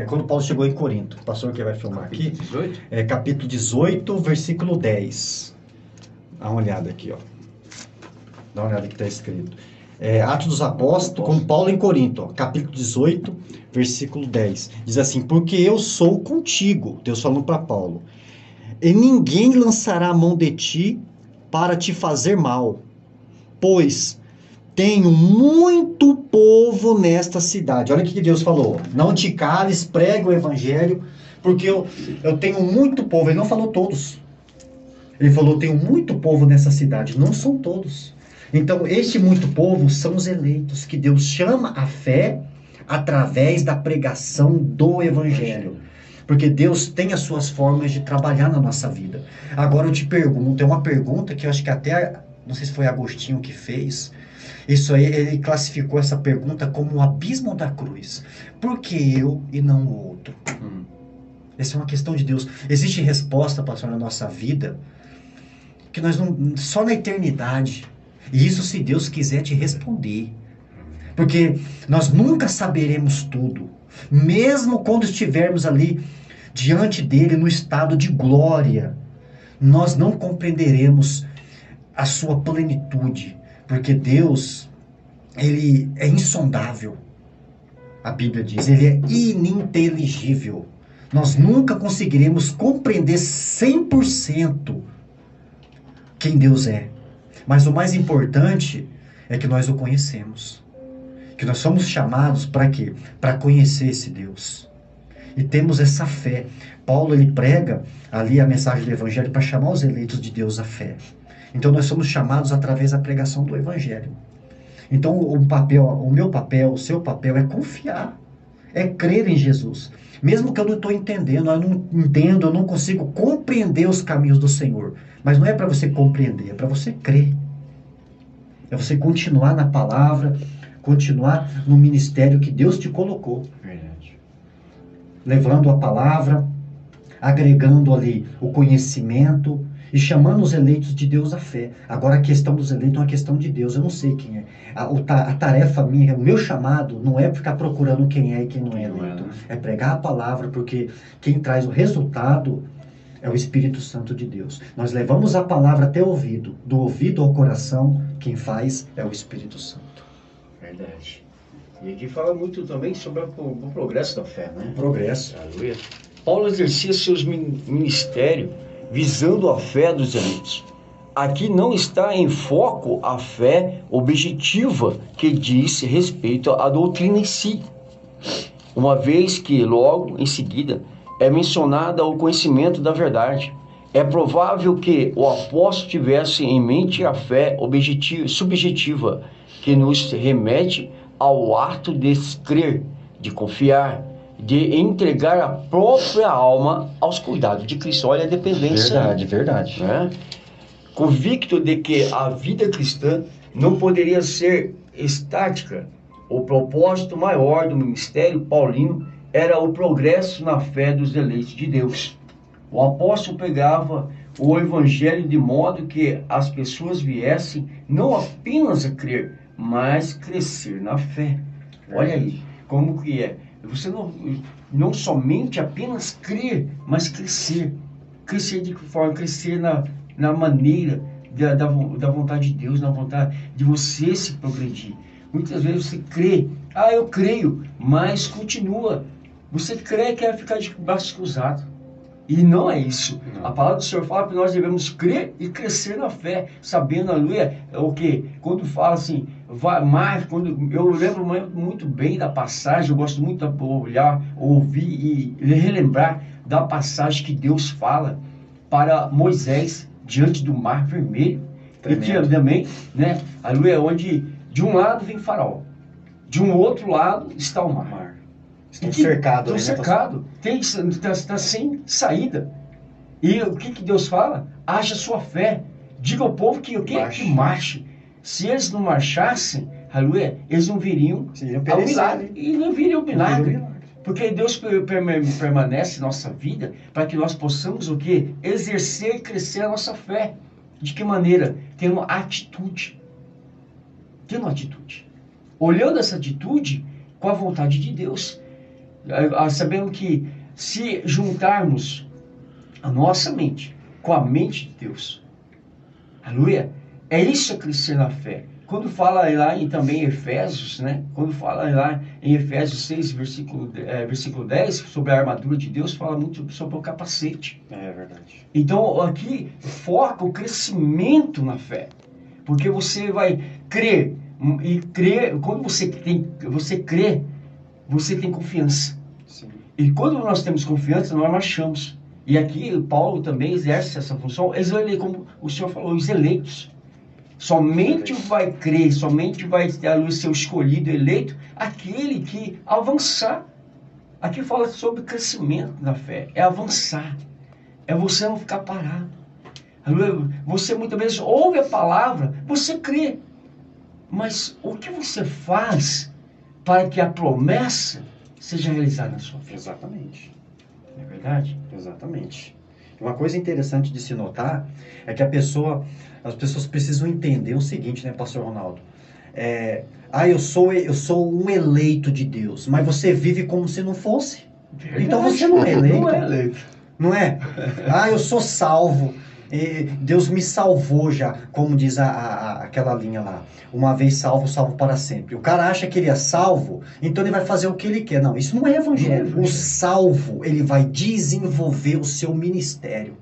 quando Paulo chegou em Corinto, o pastor que vai filmar aqui, 18? Capítulo 18, versículo 10. Dá uma olhada aqui, ó. Dá uma olhada que está escrito. Atos dos Apóstolos, com Paulo em Corinto, ó, capítulo 18, versículo 10. Diz assim, porque eu sou contigo, Deus falando para Paulo, e ninguém lançará a mão de ti para te fazer mal, pois tenho muito povo nesta cidade. Olha o que Deus falou, não te cales, prega o evangelho, porque eu tenho muito povo. Ele não falou todos, ele falou, tenho muito povo nessa cidade, não são todos. Então, este muito povo são os eleitos, que Deus chama a fé através da pregação do Evangelho. Porque Deus tem as suas formas de trabalhar na nossa vida. Agora eu te pergunto, tem uma pergunta que eu acho que até, não sei se foi Agostinho que fez, isso aí, ele classificou essa pergunta como o abismo da cruz. Por que eu e não o outro? Essa é uma questão de Deus. Existe resposta, pastor, na nossa vida, que nós não, só na eternidade. E isso se Deus quiser te responder. Porque nós nunca saberemos tudo. Mesmo quando estivermos ali diante dele no estado de glória. nós não compreenderemos a sua plenitude, porque Deus, ele é insondável. A Bíblia diz, ele é ininteligível. Nós nunca conseguiremos compreender 100% quem Deus é. Mas o mais importante é que nós o conhecemos. Que nós somos chamados para quê? Para conhecer esse Deus. E temos essa fé. Paulo, ele prega ali a mensagem do Evangelho para chamar os eleitos de Deus à fé. Então nós somos chamados através da pregação do Evangelho. Então o meu papel, o seu papel é confiar, é crer em Jesus. Mesmo que eu não estou entendendo, eu não entendo, eu não consigo compreender os caminhos do Senhor. Mas não é para você compreender, é para você crer. É você continuar na palavra, continuar no ministério que Deus te colocou. Verdade. Levando a palavra, agregando ali o conhecimento e chamando os eleitos de Deus à fé. Agora a questão dos eleitos é uma questão de Deus, eu não sei quem é. A tarefa minha, o meu chamado não é ficar procurando quem é e quem não é eleito. É pregar a palavra, porque quem traz o resultado é o Espírito Santo de Deus. Nós levamos a palavra até o ouvido, do ouvido ao coração, quem faz é o Espírito Santo. Verdade. E aqui fala muito também sobre o progresso da fé, né? Progresso. Aleluia. Paulo exercia seus ministérios visando a fé dos eleitos. Aqui não está em foco a fé objetiva que diz respeito à doutrina em si, uma vez que logo em seguida é mencionada o conhecimento da verdade. É provável que o apóstolo tivesse em mente a fé subjetiva, que nos remete ao ato de crer, de confiar, de entregar a própria alma aos cuidados de Cristo. Olha a dependência. Verdade. Né? Convicto de que a vida cristã não poderia ser estática, o propósito maior do ministério paulino era o progresso na fé dos eleitos de Deus. O apóstolo pregava o evangelho de modo que as pessoas viessem não apenas a crer, mas crescer na fé. Olha aí, como que é. Você não somente apenas crer, mas crescer. Crescer de que forma? Crescer na maneira da vontade de Deus, na vontade de você se progredir. Muitas vezes você crê, eu creio, mas continua. Você crê que é ficar de braços cruzados. E não é isso. Não. A palavra do Senhor fala que nós devemos crer e crescer na fé, sabendo, aleluia, o que? Quando fala assim, vai mais, quando eu lembro muito bem da passagem, eu gosto muito de olhar, ouvir e relembrar da passagem que Deus fala para Moisés diante do Mar Vermelho. Tremendo. E que também, né, aleluia, onde de um lado vem Faraó, de um outro lado está o mar. Estão cercados. Estão cercados. Está sem saída. E o que Deus fala? Haja sua fé. Diga ao povo que o quê? Que marche. Se eles não marchassem, aleluia, eles não viriam ao milagre. E não viriam o milagre. Porque Deus permanece em nossa vida para que nós possamos o quê? Exercer e crescer a nossa fé. De que maneira? Tendo atitude. Tendo atitude. Olhando essa atitude com a vontade de Deus. Sabendo que se juntarmos a nossa mente com a mente de Deus, aleluia, é isso a crescer na fé. Quando fala lá também em Efésios, né? Quando fala lá em Efésios 6, versículo 10, sobre a armadura de Deus, fala muito sobre o capacete. É verdade. Então aqui foca o crescimento na fé, porque você vai crer, e crer, quando você crê, você tem confiança. Sim. E quando nós temos confiança, nós marchamos. E aqui Paulo também exerce essa função, como o Senhor falou, os eleitos. Somente vai crer, somente vai ter a luz ser escolhido, eleito, aquele que avançar. Aqui fala sobre crescimento na fé, é avançar. É você não ficar parado. Você muitas vezes ouve a palavra, você crê. Mas o que você faz para que a promessa seja realizada na sua vida? Exatamente. Não é verdade? Exatamente. Uma coisa interessante de se notar é que as pessoas precisam entender o seguinte, né, Pastor Ronaldo? Eu sou um eleito de Deus, mas você vive como se não fosse. Verdade. Então você não é eleito. Não é eleito. Não é? Eu sou salvo. Deus me salvou já, como diz aquela linha lá. Uma vez salvo, salvo para sempre. O cara acha que ele é salvo, então ele vai fazer o que ele quer. Não, isso não é evangelho. O salvo, ele vai desenvolver o seu ministério.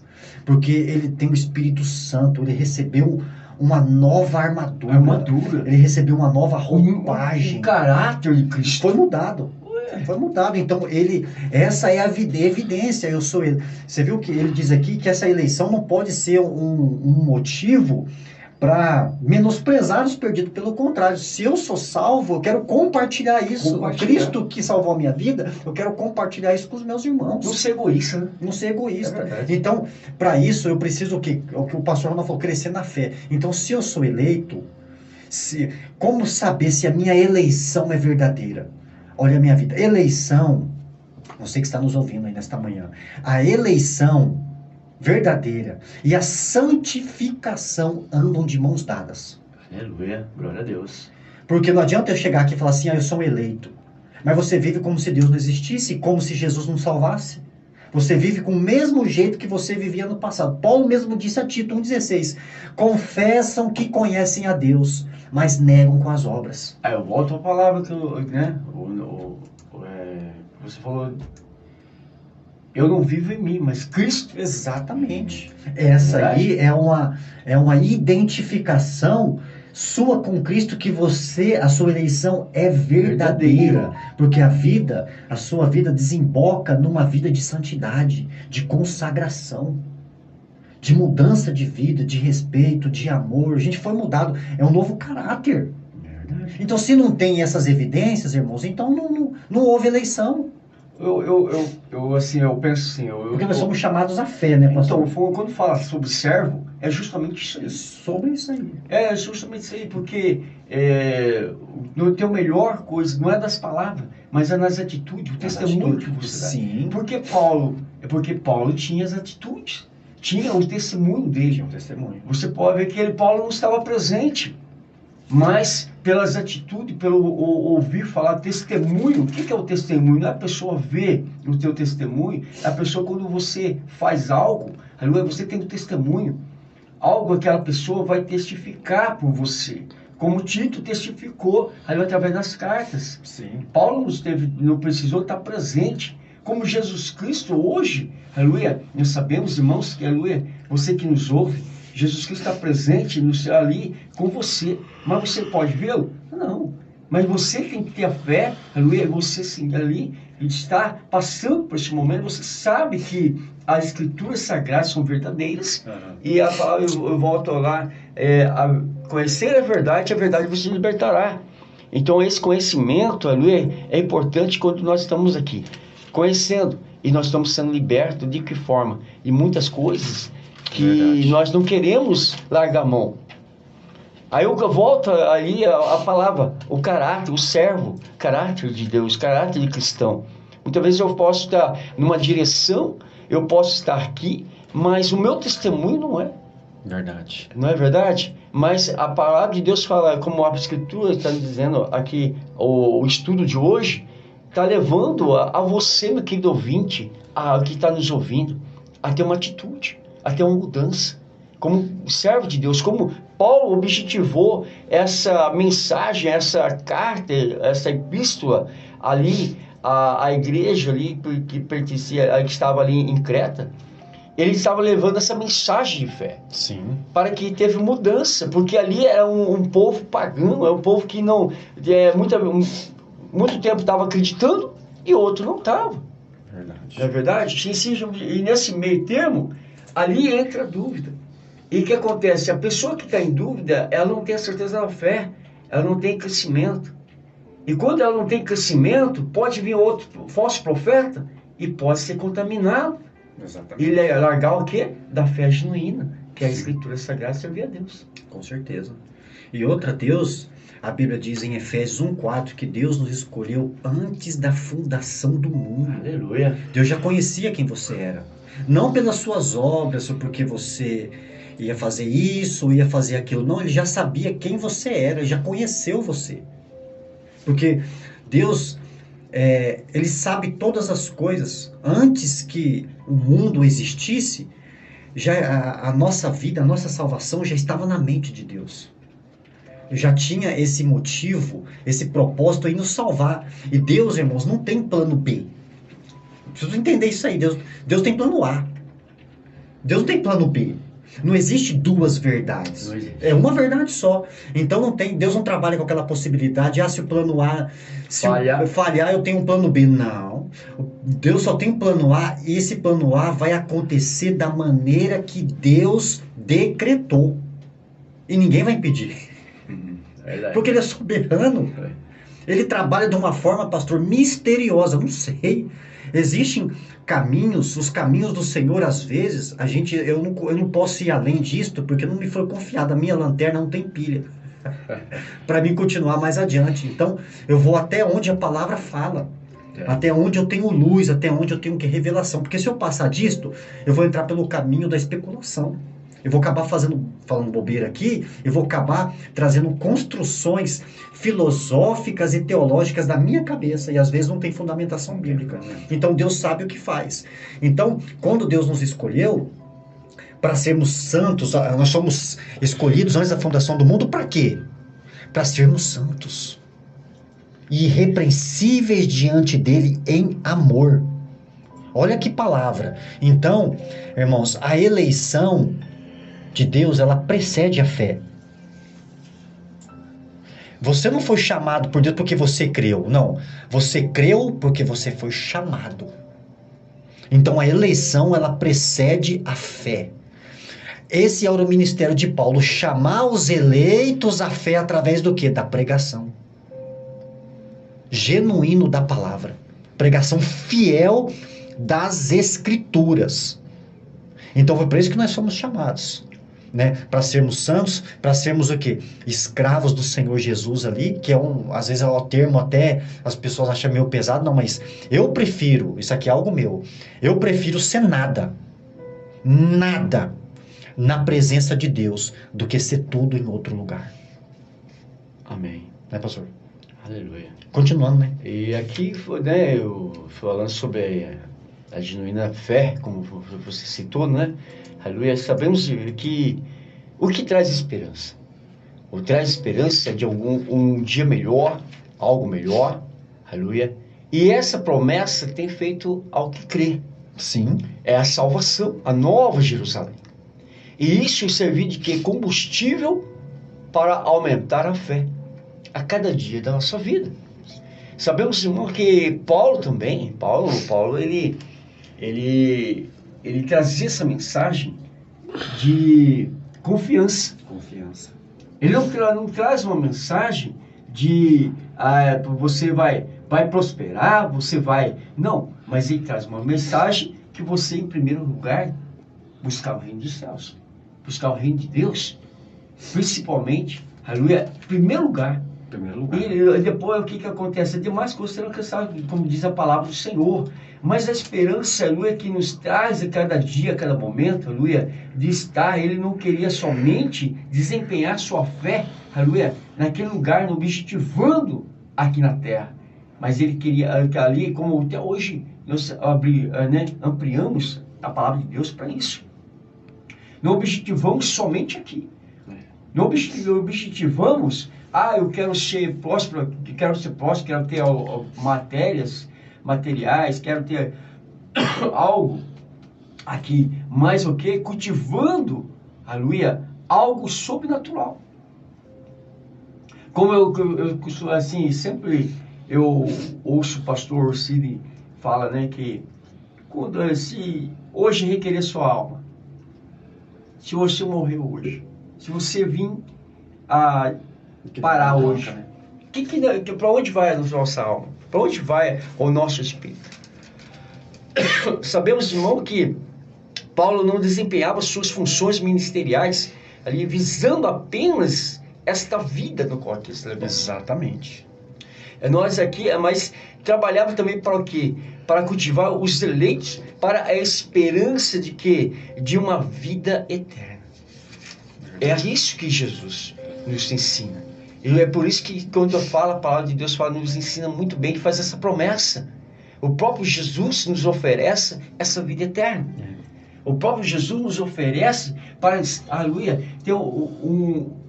Porque ele tem o Espírito Santo, ele recebeu uma nova armadura. Ele recebeu uma nova roupagem. O caráter de Cristo foi mudado. Foi mudado. Então, essa é a evidência. Eu sou ele. Você viu que ele diz aqui que essa eleição não pode ser um motivo para menosprezar os perdidos. Pelo contrário, se eu sou salvo, eu quero compartilhar isso. Cristo que salvou a minha vida, eu quero compartilhar isso com os meus irmãos. Não ser egoísta, né? Não ser egoísta. Então, para isso, eu preciso o que o pastor Ronaldo falou, crescer na fé. Então, se eu sou eleito, como saber se a minha eleição é verdadeira? Olha a minha vida. Eleição, você que está nos ouvindo aí nesta manhã, a eleição verdadeira e a santificação andam de mãos dadas. Aleluia, glória a Deus. Porque não adianta eu chegar aqui e falar assim, eu sou um eleito. Mas você vive como se Deus não existisse, como se Jesus não salvasse. Você vive com o mesmo jeito que você vivia no passado. Paulo mesmo disse a Tito 1,16, confessam que conhecem a Deus, mas negam com as obras. Eu volto à palavra que você falou, eu não vivo em mim, mas Cristo. Exatamente. Essa aí é uma identificação sua com Cristo, que a sua eleição é verdadeira. Porque a sua vida desemboca numa vida de santidade, de consagração, de mudança de vida, de respeito, de amor. A gente foi mudado, é um novo caráter. Então, se não tem essas evidências, irmãos, então não houve eleição. Eu penso assim... Porque nós somos chamados à fé, né, pastor? Então, quando fala sobre servo, é justamente isso aí. Sobre isso aí. É justamente isso aí, porque não tem a melhor coisa, não é das palavras, mas é nas atitudes, o testemunho que você dá. Sim. Porque Paulo tinha as atitudes, tinha o testemunho dele. Tinha um testemunho. Você pode ver que Paulo não estava presente, mas pelas atitudes, pelo ouvir falar testemunho. O que é o testemunho? Não é a pessoa ver o teu testemunho, é a pessoa, quando você faz algo, você tem um testemunho, algo aquela pessoa vai testificar por você, como Tito testificou através das cartas. Sim. Paulo não precisou estar presente, como Jesus Cristo hoje, aleluia. Nós sabemos, irmãos, que você que nos ouve, Jesus Cristo está presente ali com você. Mas você pode vê-lo? Não. Mas você tem que ter a fé, aleluia, você sim, ali, e está passando por esse momento, você sabe que as escrituras sagradas são verdadeiras. Uhum. E a palavra, eu volto lá, conhecer a verdade você libertará. Então esse conhecimento, aleluia, é importante quando nós estamos aqui, conhecendo, e nós estamos sendo libertos. De que forma? De muitas coisas que nós não queremos largar a mão. Aí eu volto aí a palavra, o caráter, o servo, caráter de Deus, caráter de cristão. Muitas vezes eu posso estar numa direção, eu posso estar aqui, mas o meu testemunho não é. Verdade. Não é verdade? Mas a palavra de Deus fala, como a Escritura está dizendo aqui, o estudo de hoje, está levando a você, meu querido ouvinte, que está nos ouvindo, a ter uma atitude, a ter uma mudança. Como servo de Deus, como Paulo objetivou essa mensagem, essa carta, essa epístola ali, a igreja ali que pertencia, que estava ali em Creta, ele estava levando essa mensagem de fé. Sim. Para que teve mudança, porque ali era um povo pagão, é um povo que não, muito tempo estava acreditando e outro não estava. Verdade. Não é verdade? E nesse meio termo, ali entra a dúvida. E o que acontece? A pessoa que está em dúvida, ela não tem a certeza da fé, ela não tem crescimento. E quando ela não tem crescimento, pode vir outro falso profeta e pode ser contaminado. Exatamente. E largar o quê? Da fé genuína, que é a Escritura Sagrada, servir a Deus. Com certeza. E outra, Deus, a Bíblia diz em Efésios 1,4 que Deus nos escolheu antes da fundação do mundo. Aleluia. Deus já conhecia quem você era. Não pelas suas obras, ou porque você ia fazer isso, ou ia fazer aquilo. Não, Ele já sabia quem você era, Ele já conheceu você. Porque Deus, Ele sabe todas as coisas. Antes que o mundo existisse, a nossa vida, a nossa salvação já estava na mente de Deus. Já tinha esse motivo, esse propósito em nos salvar. E Deus, irmãos, não tem plano B. Preciso entender isso aí. Deus tem plano A. Deus não tem plano B. Não existe duas verdades. É uma verdade só. Então Deus não trabalha com aquela possibilidade. Se o plano A falhar, eu tenho um plano B. Não. Deus só tem um plano A, e esse plano A vai acontecer da maneira que Deus decretou. E ninguém vai impedir. Porque Ele é soberano. Ele trabalha de uma forma, pastor, misteriosa. Não sei. Existem caminhos, os caminhos do Senhor, às vezes, eu não posso ir além disto, porque não me foi confiado. A minha lanterna não tem pilha para mim continuar mais adiante. Então, eu vou até onde a palavra fala, até onde eu tenho luz, até onde eu tenho revelação. Porque se eu passar disto, eu vou entrar pelo caminho da especulação. Eu vou acabar falando bobeira aqui, eu vou acabar trazendo construções filosóficas e teológicas da minha cabeça, e às vezes não tem fundamentação bíblica. Então Deus sabe o que faz. Então, quando Deus nos escolheu para sermos santos, nós somos escolhidos antes da fundação do mundo, para quê? Para sermos santos e irrepreensíveis diante dele em amor. Olha que palavra. Então, irmãos, a eleição de Deus, ela precede a fé. Você não foi chamado por Deus porque você creu. Não. Você creu porque você foi chamado. Então a eleição, ela precede a fé. Esse era o ministério de Paulo, chamar os eleitos à fé através do quê? Da pregação. Genuíno da palavra. Pregação fiel das Escrituras. Então foi por isso que nós fomos chamados. Né, para sermos santos, para sermos o quê? Escravos do Senhor Jesus ali, que é às vezes é o termo até as pessoas acham meio pesado, não, mas eu prefiro, isso aqui é algo meu, eu prefiro ser nada na presença de Deus, do que ser tudo em outro lugar. Amém. Né, pastor? Aleluia. Continuando, né? E aqui, né, eu falando sobre a genuína fé, como você citou, né? Aleluia. Sabemos que o que traz esperança? O traz esperança de um dia melhor, algo melhor. Aleluia. E essa promessa tem feito ao que crê. Sim. É a salvação, a nova Jerusalém. E isso servir de quê? Combustível para aumentar a fé a cada dia da nossa vida. Sabemos, irmão, que Paulo também, ele trazia essa mensagem de confiança. Ele não traz uma mensagem de você vai prosperar, você vai... Não, mas ele traz uma mensagem que você, em primeiro lugar, buscar o reino dos céus, buscar o reino de Deus, principalmente, aleluia, em primeiro lugar. E depois o que acontece? Demais coisas serão alcançadas, como diz a palavra do Senhor. Mas a esperança, aleluia, que nos traz a cada dia, a cada momento, aleluia, de estar, ele não queria somente desempenhar sua fé, aleluia, naquele lugar, no objetivando aqui na terra. Mas ele queria ali, como até hoje nós ampliamos a palavra de Deus para isso. Não objetivamos somente aqui. Não objetivamos, eu quero ser próspero, quero ter materiais, quero ter algo aqui, mas o que? Cultivando, aleluia, algo sobrenatural. Como eu assim, sempre eu ouço o pastor Cid fala, né, que se hoje requerer sua alma, se você morrer hoje, se você vir a parar hoje, para onde vai a nossa alma? Para onde vai o nosso espírito? Sabemos, irmão, que Paulo não desempenhava suas funções ministeriais ali visando apenas esta vida no córtex cerebral. Exatamente. Nós aqui, mas trabalhava também para o quê? Para cultivar os eleitos, para a esperança de quê? De uma vida eterna. É isso que Jesus nos ensina. E é por isso que quando eu falo, a palavra de Deus nos ensina muito bem, faz essa promessa. O próprio Jesus nos oferece essa vida eterna. O próprio Jesus nos oferece para, aleluia,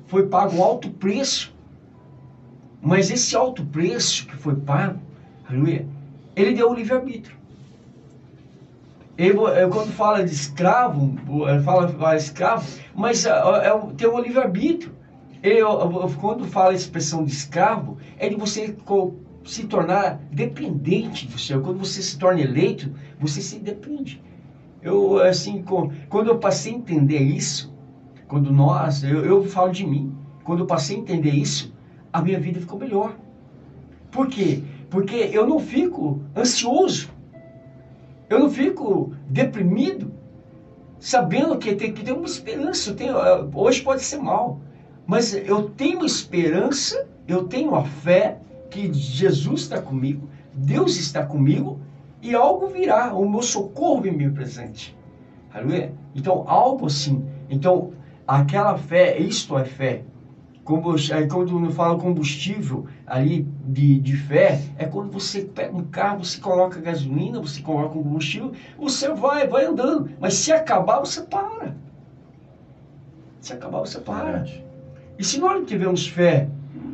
foi pago um alto preço. Mas esse alto preço que foi pago, aleluia, ele deu o livre-arbítrio. Quando fala de escravo, fala escravo, mas tem o livre-arbítrio. Quando fala a expressão de escravo, é de você se tornar dependente do Senhor. Quando você se torna eleito, você se depende. Quando eu passei a entender isso, eu falo de mim, quando eu passei a entender isso, a minha vida ficou melhor. Por quê? Porque eu não fico ansioso, eu não fico deprimido, sabendo que tem que ter uma esperança. Hoje pode ser mal, mas eu tenho esperança, eu tenho a fé que Jesus está comigo, Deus está comigo, e algo virá, o meu socorro vem me presente. Aleluia? Então, algo assim. Então, aquela fé, isto é fé. Quando eu falo combustível ali de fé, é quando você pega um carro, você coloca gasolina, você coloca um combustível, você vai andando. Mas se acabar, você para. Se acabar, você para. E se nós não tivermos fé,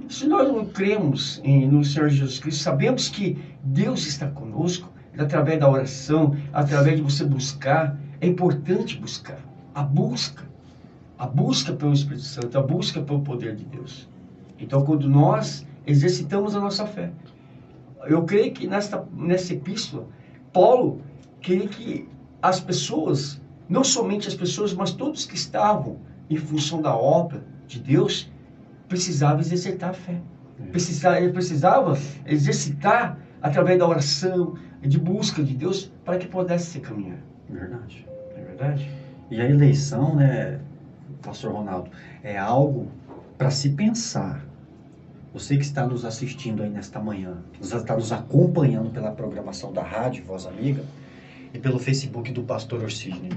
se nós não cremos no Senhor Jesus Cristo, sabemos que Deus está conosco, através da oração, através de você buscar. É importante buscar. A busca pelo Espírito Santo, a busca pelo poder de Deus. Então, quando nós exercitamos a nossa fé, eu creio que nessa epístola, Paulo queria que as pessoas, não somente as pessoas, mas todos que estavam em função da obra de Deus, precisavam exercitar a fé. Ele precisava exercitar através da oração, de busca de Deus, para que pudesse se caminhar. Verdade. Não é verdade? E a eleição, né, Pastor Ronaldo, é algo para se pensar. Você que está nos assistindo aí nesta manhã, que está nos acompanhando pela programação da Rádio Voz Amiga e pelo Facebook do Pastor Orsigni,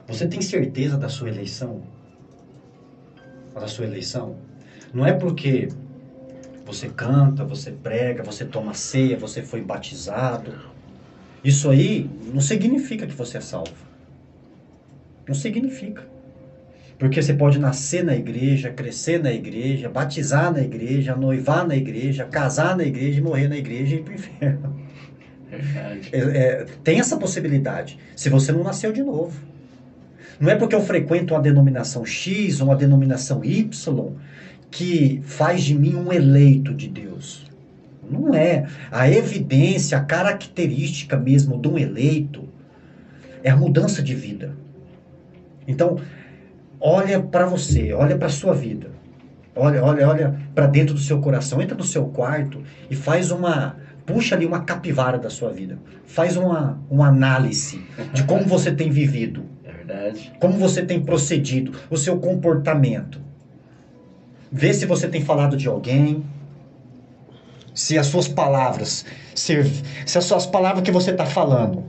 você tem certeza da sua eleição? Da sua eleição? Não é porque você canta, você prega, você toma ceia, você foi batizado. Isso aí não significa que você é salvo. Não significa. Porque você pode nascer na igreja, crescer na igreja, batizar na igreja, noivar na igreja, casar na igreja, morrer na igreja e ir para o inferno. Verdade. Tem essa possibilidade, se você não nasceu de novo. Não é porque eu frequento uma denominação X ou uma denominação Y que faz de mim um eleito de Deus. Não é. A evidência, a característica mesmo de um eleito é a mudança de vida. Então, olha para você, olha para a sua vida. Olha para dentro do seu coração, entra no seu quarto e puxa ali uma capivara da sua vida. Faz uma análise de como você tem vivido. É verdade. Como você tem procedido, o seu comportamento. Vê se você tem falado de alguém, se as suas palavras, se as palavras que você está falando,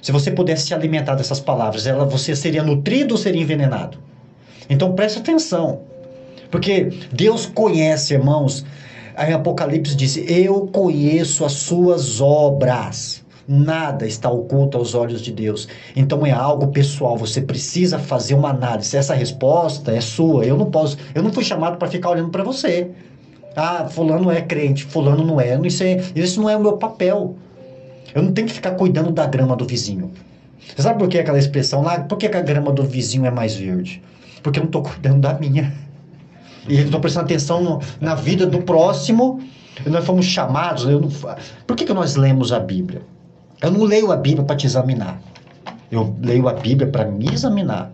se você pudesse se alimentar dessas palavras, você seria nutrido ou seria envenenado? Então preste atenção, porque Deus conhece, irmãos. Em Apocalipse diz: eu conheço as suas obras. Nada está oculto aos olhos de Deus. Então é algo pessoal, você precisa fazer uma análise. Essa resposta é sua. Eu não fui chamado para ficar olhando para você. Ah, fulano é crente, fulano não é. Isso não é o meu papel. Eu não tenho que ficar cuidando da grama do vizinho. Você sabe por que aquela expressão lá? Por que a grama do vizinho é mais verde? Porque eu não estou cuidando da minha. E eu estou prestando atenção na vida do próximo. E nós fomos chamados. Por que nós lemos a Bíblia? Eu não leio a Bíblia para te examinar. Eu leio a Bíblia para me examinar.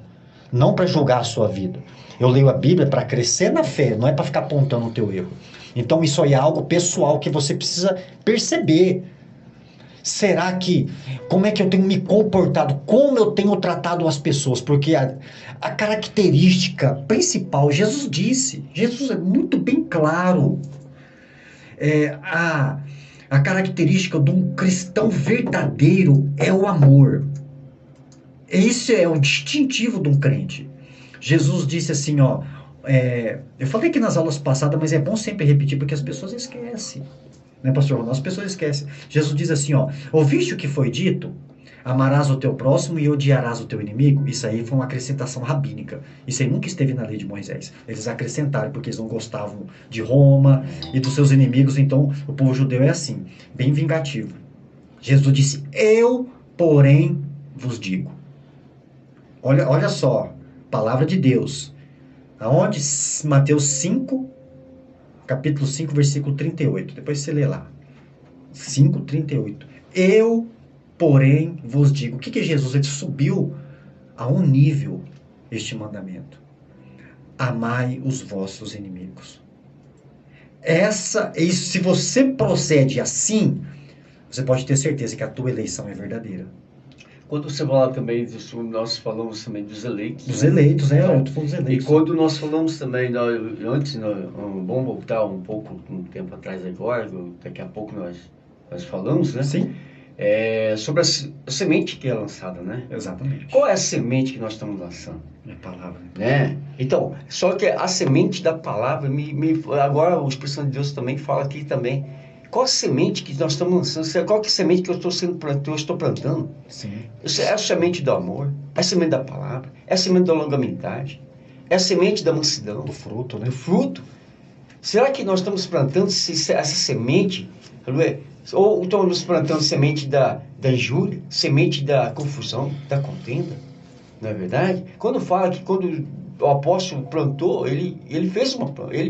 Não para julgar a sua vida. Eu leio a Bíblia para crescer na fé. Não é para ficar apontando o teu erro. Então isso aí é algo pessoal que você precisa perceber. Será que... Como é que eu tenho me comportado? Como eu tenho tratado as pessoas? Porque a característica principal, Jesus disse. Jesus é muito bem claro. A característica de um cristão verdadeiro é o amor. Esse é o distintivo de um crente. Jesus disse assim, eu falei aqui nas aulas passadas, mas é bom sempre repetir, porque as pessoas esquecem. Né, pastor Ronaldo? As pessoas esquecem. Jesus diz assim, ouviste o que foi dito? Amarás o teu próximo e odiarás o teu inimigo. Isso aí foi uma acrescentação rabínica. Isso aí nunca esteve na lei de Moisés. Eles acrescentaram porque eles não gostavam de Roma e dos seus inimigos. Então, o povo judeu é assim, bem vingativo. Jesus disse, eu, porém, vos digo. Olha só, palavra de Deus. Aonde? Mateus 5, capítulo 5, versículo 38. Depois você lê lá. 5, 38. Eu, porém, vos digo. O que Jesus? Ele subiu a um nível este mandamento. Amai os vossos inimigos. Se você procede assim, você pode ter certeza que a tua eleição é verdadeira. Quando você fala também, nós falamos também dos eleitos. Dos eleitos, né? Eu tô falando dos eleitos. E quando nós falamos também, antes, vamos voltar um pouco, um tempo atrás agora, daqui a pouco nós falamos, né? Sim. Sobre a semente que é lançada, né? Exatamente. Qual é a semente que nós estamos lançando? É a palavra. Né? Então, só que a semente da palavra, agora o Espírito Santo de Deus também fala aqui também. Qual a semente que nós estamos lançando? Qual que é a semente que eu estou plantando? Sim. É a semente do amor, é a semente da palavra, é a semente da longanimidade, é a semente da mansidão. Do fruto, né? Do fruto. Será que nós estamos plantando essa semente, ou estamos plantando semente da injúria, semente da confusão, da contenda? Não é verdade? Quando fala que quando o apóstolo plantou, ele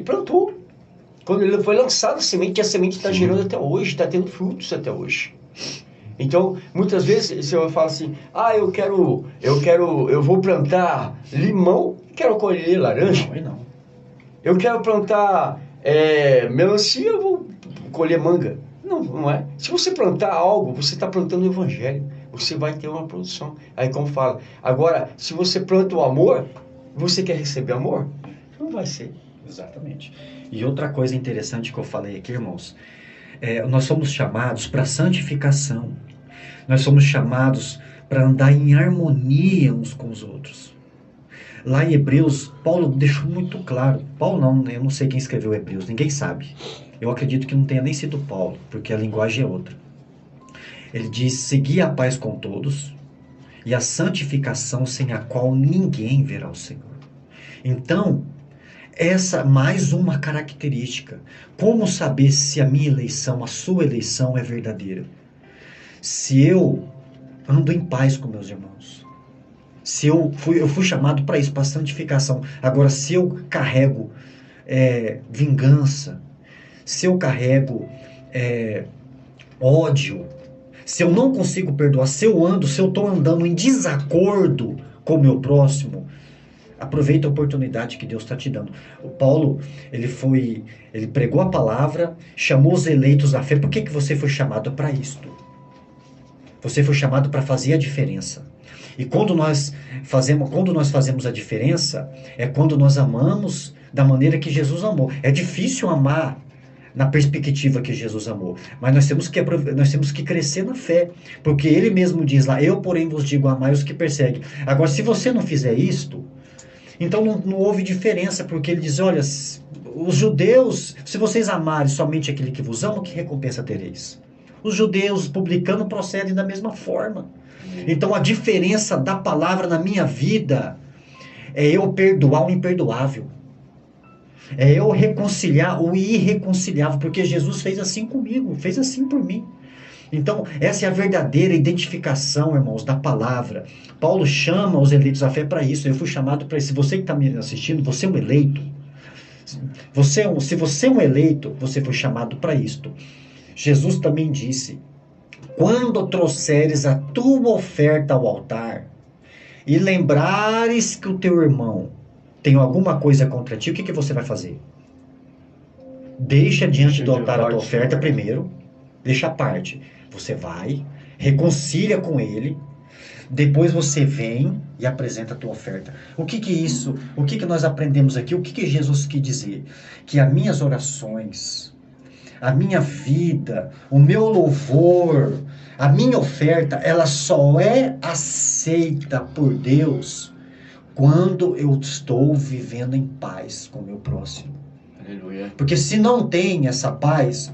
plantou. Quando ele foi lançado a semente está gerando até hoje, está tendo frutos até hoje. Então, muitas vezes você fala assim, eu vou plantar limão, quero colher laranja. Não. Eu quero plantar melancia, eu vou colher manga. Não é. Se você plantar algo, você está plantando o evangelho. Você vai ter uma produção. Aí como fala, agora, se você planta o amor, você quer receber amor? Não vai ser. Exatamente. E outra coisa interessante que eu falei aqui, irmãos, nós somos chamados para santificação. Nós somos chamados para andar em harmonia uns com os outros. Lá em Hebreus, Paulo deixou muito claro. Paulo não, eu não sei quem escreveu Hebreus, ninguém sabe. Eu acredito que não tenha nem sido Paulo, porque a linguagem é outra. Ele diz, segui a paz com todos e a santificação sem a qual ninguém verá o Senhor. Então, essa mais uma característica. Como saber se a minha eleição, a sua eleição é verdadeira? Se eu ando em paz com meus irmãos. Se eu fui chamado para isso, para santificação. Agora, se eu carrego vingança, se eu carrego ódio, se eu não consigo perdoar, se eu estou andando em desacordo com o meu próximo, aproveita a oportunidade que Deus está te dando. O Paulo, ele pregou a palavra, chamou os eleitos à fé. Por que você foi chamado para isto? Você foi chamado para fazer a diferença. E quando nós fazemos a diferença, é quando nós amamos da maneira que Jesus amou. É difícil amar na perspectiva que Jesus amou, mas nós temos que crescer na fé, porque ele mesmo diz lá, eu porém vos digo, amai os que perseguem. Agora, se você não fizer isto, então não houve diferença, porque ele diz, olha, os judeus, se vocês amarem somente aquele que vos ama, que recompensa tereis? Os judeus, os publicanos procedem da mesma forma. Então a diferença da palavra na minha vida é eu perdoar o imperdoável. É eu reconciliar o irreconciliável, porque Jesus fez assim comigo, fez assim por mim. Então, essa é a verdadeira identificação, irmãos, da palavra. Paulo chama os eleitos à fé para isso. Eu fui chamado para isso. Se você que está me assistindo, você é um eleito. Se você é um eleito, você foi chamado para isto. Jesus também disse, quando trouxeres a tua oferta ao altar e lembrares que o teu irmão tem alguma coisa contra ti, o que você vai fazer? Deixa diante do altar a tua oferta primeiro, deixa a parte. Você vai, reconcilia com ele, depois você vem e apresenta a tua oferta. O que nós aprendemos aqui? O que Jesus quis dizer? Que as minhas orações, a minha vida, o meu louvor, a minha oferta, ela só é aceita por Deus quando eu estou vivendo em paz com o meu próximo. Aleluia. Porque se não tem essa paz,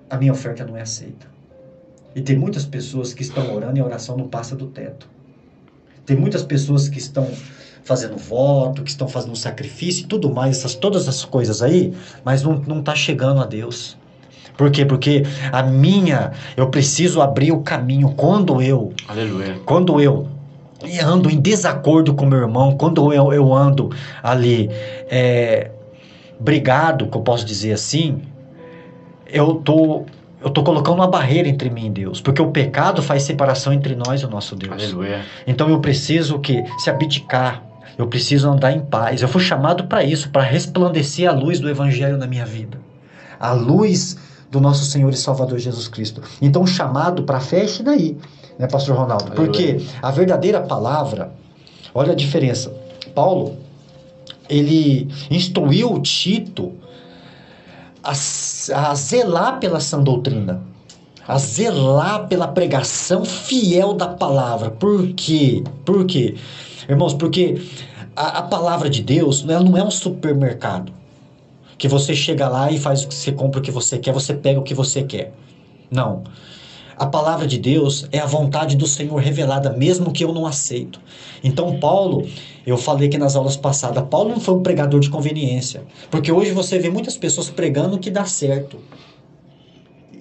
a minha oferta não é aceita. E tem muitas pessoas que estão orando e a oração não passa do teto. Tem muitas pessoas que estão fazendo voto, que estão fazendo sacrifício e tudo mais, todas essas coisas aí, mas não está chegando a Deus. Por quê? Porque eu preciso abrir o caminho Aleluia. quando eu ando em desacordo com meu irmão, quando eu ando ali brigado, que eu posso dizer assim, eu tô colocando uma barreira entre mim e Deus, porque o pecado faz separação entre nós e o nosso Deus. Aleluia. Então eu preciso se abdicar, eu preciso andar em paz. Eu fui chamado para isso, para resplandecer a luz do Evangelho na minha vida, a luz do nosso Senhor e Salvador Jesus Cristo. Então o chamado para a fé é esse daí, né, Pastor Ronaldo? Porque a verdadeira palavra, olha a diferença. Paulo, ele instruiu Tito a zelar pela sã doutrina, a zelar pela pregação fiel da palavra. Por quê? Por quê? Irmãos, porque a palavra de Deus, ela não é um supermercado que você chega lá e faz o que você compra, o que você quer, você pega o que você quer. Não. A palavra de Deus é a vontade do Senhor revelada, mesmo que eu não aceito. Então Paulo, eu falei aqui nas aulas passadas, Paulo não foi um pregador de conveniência. Porque hoje você vê muitas pessoas pregando o que dá certo.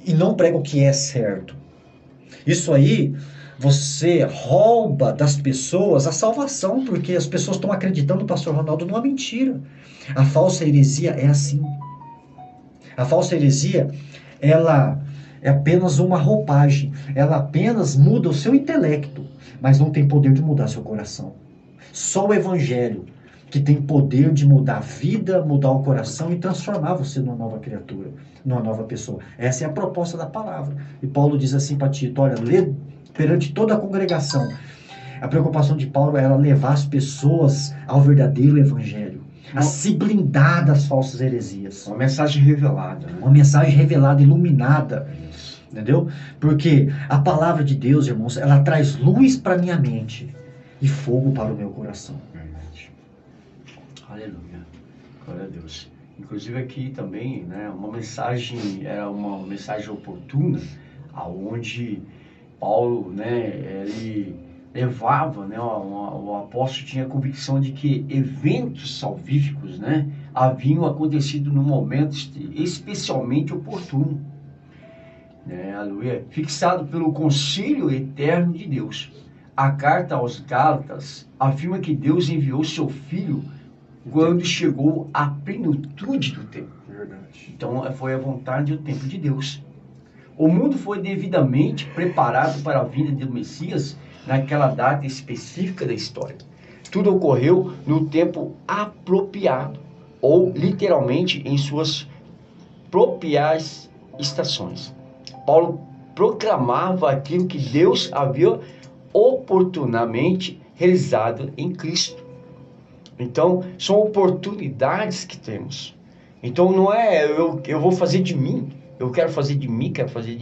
E não pregam o que é certo. Isso aí, você rouba das pessoas a salvação, porque as pessoas estão acreditando, Pastor Ronaldo, numa mentira. A falsa heresia é assim. A falsa heresia, ela é apenas uma roupagem. Ela apenas muda o seu intelecto, mas não tem poder de mudar seu coração. Só o Evangelho que tem poder de mudar a vida, mudar o coração e transformar você numa nova criatura, numa nova pessoa. Essa é a proposta da palavra. E Paulo diz assim para Tito, olha, lê perante toda a congregação. A preocupação de Paulo era levar as pessoas ao verdadeiro Evangelho, a se blindar das falsas heresias. Uma mensagem revelada. Né? Uma mensagem revelada, iluminada. Entendeu? Porque a palavra de Deus, irmãos, ela traz luz para minha mente e fogo para o meu coração. Verdade. Aleluia. Glória a Deus. Inclusive aqui também, né, era uma mensagem oportuna, aonde Paulo, né, ele levava, né, o apóstolo tinha a convicção de que eventos salvíficos, né, haviam acontecido num momento especialmente oportuno, né, aleluia, fixado pelo concílio eterno de Deus. A carta aos Gálatas afirma que Deus enviou seu Filho quando chegou a plenitude do tempo. Verdade. Então foi a vontade e o tempo de Deus. O mundo foi devidamente preparado para a vinda do Messias naquela data específica da história. Tudo ocorreu no tempo apropriado, ou literalmente em suas próprias estações. Paulo proclamava aquilo que Deus havia oportunamente realizado em Cristo. Então, são oportunidades que temos. Então, não é eu vou fazer de mim, eu quero fazer de mim, quero fazer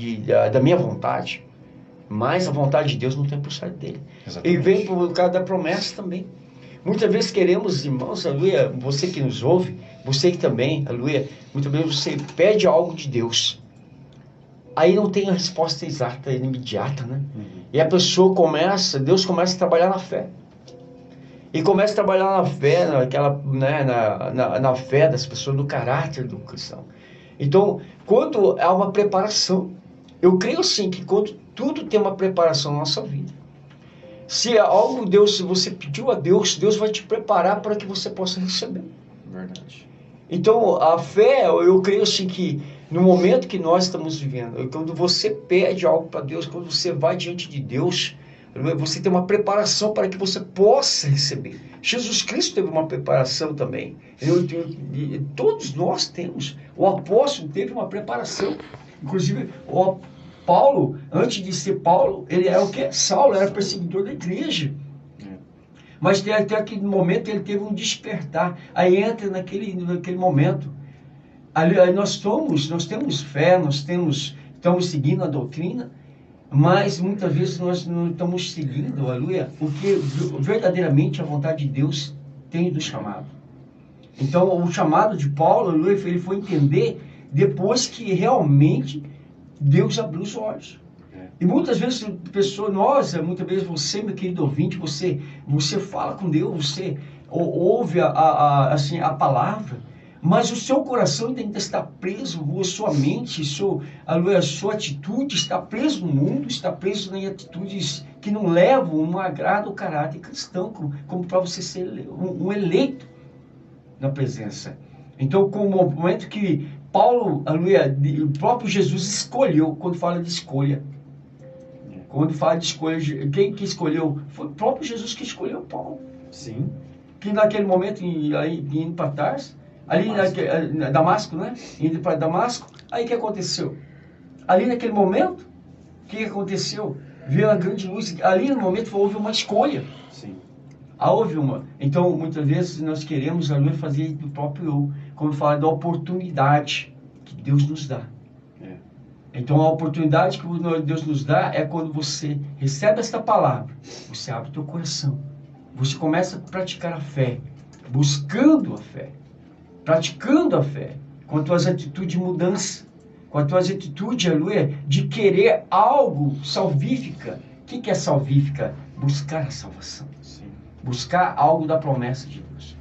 da minha vontade. Mas a vontade de Deus não tem por site dele. Exatamente. E vem por causa da promessa também. Muitas vezes queremos, irmãos, aleluia, você que nos ouve, você que também, aleluia, muitas vezes você pede algo de Deus. Aí não tem a resposta exata, imediata, né? E a pessoa Deus começa a trabalhar na fé. E começa a trabalhar na fé, na fé das pessoas, no caráter do cristão. Então, quando há uma preparação, eu creio sim que quando tudo tem uma preparação na nossa vida. Se algo se você pediu a Deus, Deus vai te preparar para que você possa receber. Verdade. Então, a fé, eu creio assim que no momento que nós estamos vivendo, quando você pede algo para Deus, quando você vai diante de Deus, você tem uma preparação para que você possa receber. Jesus Cristo teve uma preparação também. Todos nós temos. O apóstolo teve uma preparação. Inclusive, o Paulo, antes de ser Paulo, ele era o quê? Saulo, era perseguidor da igreja. Mas até aquele momento ele teve um despertar. Aí entra naquele momento. Aí nós temos fé, estamos seguindo a doutrina, mas muitas vezes nós não estamos seguindo, aleluia, o que verdadeiramente a vontade de Deus tem do chamado. Então, o chamado de Paulo, aleluia, ele foi entender depois que realmente Deus abriu os olhos. E muitas vezes, muitas vezes você, meu querido ouvinte, você fala com Deus, você ouve assim, a palavra, mas o seu coração ainda está preso, a sua mente, a sua atitude está preso no mundo, está preso em atitudes que não levam um agrado ao caráter cristão, como para você ser um eleito na presença. Então, com o momento que Paulo, aleluia, o próprio Jesus escolheu, quando fala de escolha, quando fala de escolha, quem que escolheu? Foi o próprio Jesus que escolheu Paulo. Sim. Que naquele momento, indo para Tarso, ali Damasco, né? Indo para Damasco, aí o que aconteceu? Ali naquele momento, o que aconteceu? Veio a grande luz, ali no momento houve uma escolha. Sim. Houve uma. Então, muitas vezes nós queremos fazer do próprio eu, quando fala da oportunidade que Deus nos dá. Então, a oportunidade que Deus nos dá é quando você recebe esta palavra, você abre o teu coração, você começa a praticar a fé, buscando a fé, praticando a fé, com as tuas atitudes de mudança, com as tuas atitudes, aleluia, de querer algo salvífica. O que é salvífica? Buscar a salvação. Sim. Buscar algo da promessa de Deus.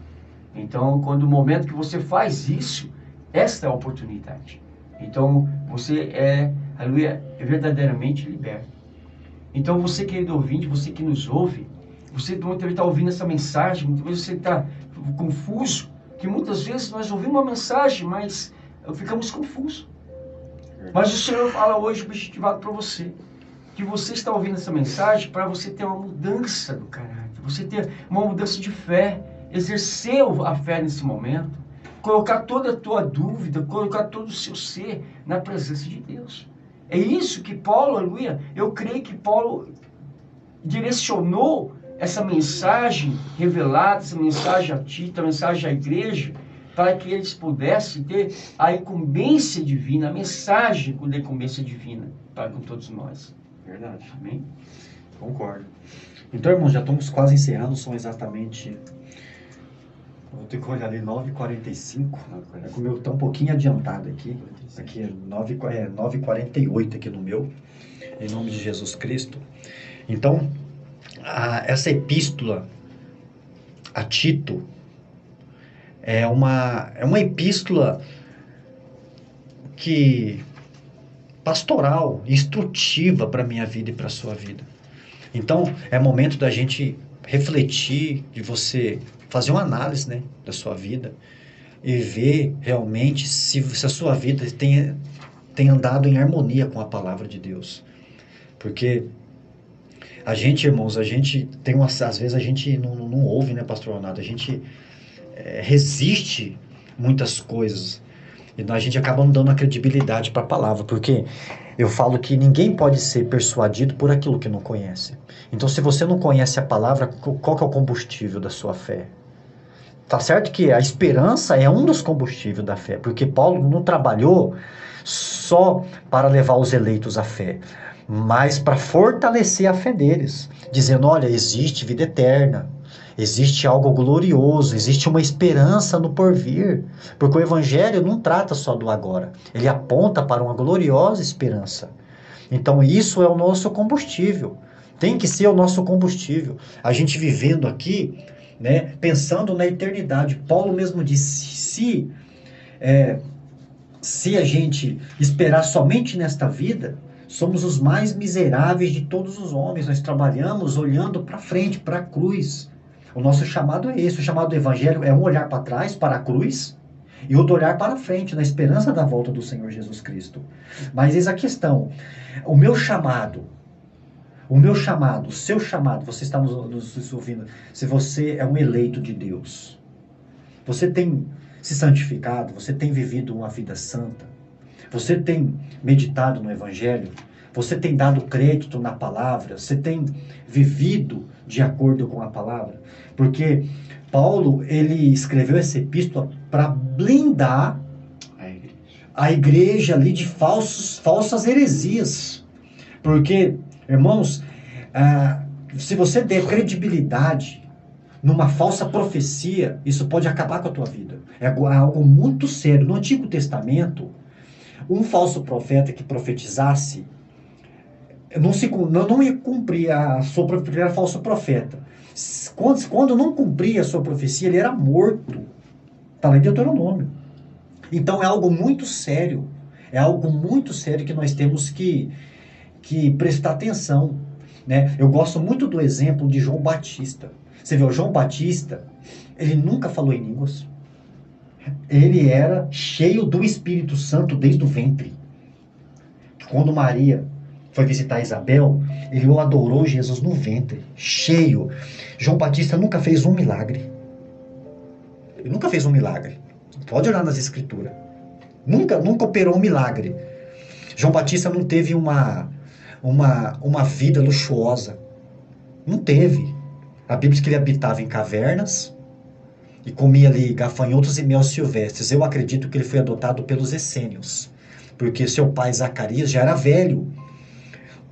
Então, quando o momento que você faz isso, esta é a oportunidade. Então, você aleluia, verdadeiramente liberto. Então, você, querido ouvinte, você que nos ouve, você muitas vezes está ouvindo essa mensagem, muitas vezes você está confuso, que muitas vezes nós ouvimos uma mensagem, mas ficamos confusos. Mas o Senhor fala hoje, objetivado para você, que você está ouvindo essa mensagem para você ter uma mudança do caráter, você ter uma mudança de fé, exercer a fé nesse momento, colocar toda a tua dúvida, colocar todo o seu ser na presença de Deus. É isso que Paulo, aleluia, eu creio que Paulo direcionou essa mensagem revelada, essa mensagem a Tito, a mensagem à igreja, para que eles pudessem ter a incumbência divina, a mensagem da incumbência divina para com todos nós. Verdade. Amém? Concordo. Então, irmãos, já estamos quase encerrando, são exatamente... Vou ter que olhar ali, 9h45. É que o meu está um pouquinho adiantado aqui. Aqui é 9h48 aqui no meu. Em nome de Jesus Cristo. Então, essa epístola a Tito é uma epístola que pastoral, instrutiva para a minha vida e para a sua vida. Então, é momento da gente refletir, de você fazer uma análise, né, da sua vida e ver realmente se a sua vida tem andado em harmonia com a palavra de Deus. Porque a gente, irmãos, às vezes a gente não ouve, né, pastor Ronaldo? A gente resiste muitas coisas e a gente acaba não dando a credibilidade para a palavra, porque eu falo que ninguém pode ser persuadido por aquilo que não conhece. Então, se você não conhece a palavra, qual que é o combustível da sua fé? Tá certo que a esperança é um dos combustíveis da fé, porque Paulo não trabalhou só para levar os eleitos à fé, mas para fortalecer a fé deles, dizendo, olha, existe vida eterna, existe algo glorioso, existe uma esperança no porvir, porque o Evangelho não trata só do agora, ele aponta para uma gloriosa esperança. Então isso é o nosso combustível, tem que ser o nosso combustível, a gente vivendo aqui, né, pensando na eternidade. Paulo mesmo disse, se a gente esperar somente nesta vida, somos os mais miseráveis de todos os homens. Nós trabalhamos olhando para frente, para a cruz. O nosso chamado é esse. O chamado do Evangelho é um olhar para trás, para a cruz, e outro olhar para frente, na esperança da volta do Senhor Jesus Cristo. Mas eis a questão. O meu chamado, o seu chamado, você está nos ouvindo, se você é um eleito de Deus, você tem se santificado, você tem vivido uma vida santa, você tem meditado no Evangelho, você tem dado crédito na palavra, você tem vivido de acordo com a palavra, porque Paulo, ele escreveu essa epístola para blindar a igreja ali de falsas heresias, porque, irmãos, se você der credibilidade numa falsa profecia, isso pode acabar com a tua vida. É algo muito sério. No Antigo Testamento, um falso profeta que profetizasse não ia cumprir a sua profecia, ele era falso profeta. Quando não cumpria a sua profecia, ele era morto. Está lá em Deuteronômio. Então é algo muito sério. É algo muito sério que nós temos que prestar atenção. Né? Eu gosto muito do exemplo de João Batista. Você vê, o João Batista, ele nunca falou em línguas. Ele era cheio do Espírito Santo desde o ventre. Quando Maria foi visitar Isabel, ele o adorou Jesus no ventre, cheio. João Batista nunca fez um milagre. Ele nunca fez um milagre. Pode olhar nas escrituras. Nunca operou um milagre. João Batista não teve uma vida luxuosa. Não teve. A Bíblia diz que ele habitava em cavernas e comia ali gafanhotos e mel silvestres. Eu acredito que ele foi adotado pelos essênios, porque seu pai Zacarias já era velho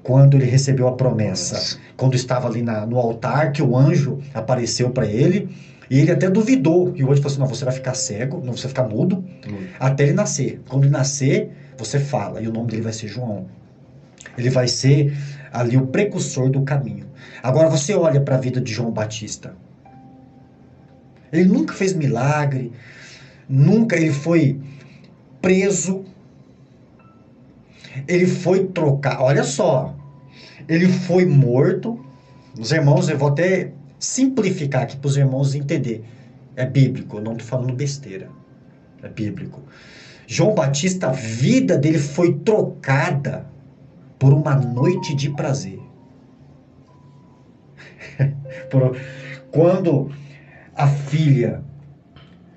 quando ele recebeu a promessa. Quando estava ali no altar, que o anjo apareceu para ele, e ele até duvidou. E o anjo falou assim, não, você vai ficar cego, não, você vai ficar mudo, até ele nascer. Quando ele nascer, você fala, e o nome dele vai ser João. Ele vai ser ali o precursor do caminho. Agora você olha para a vida de João Batista. Ele nunca fez milagre, nunca ele foi preso, ele foi trocar, olha só, ele foi morto. Os irmãos, eu vou até simplificar aqui para os irmãos entenderem. É bíblico, eu não estou falando besteira. É bíblico. João Batista, a vida dele foi trocada por uma noite de prazer. Quando a filha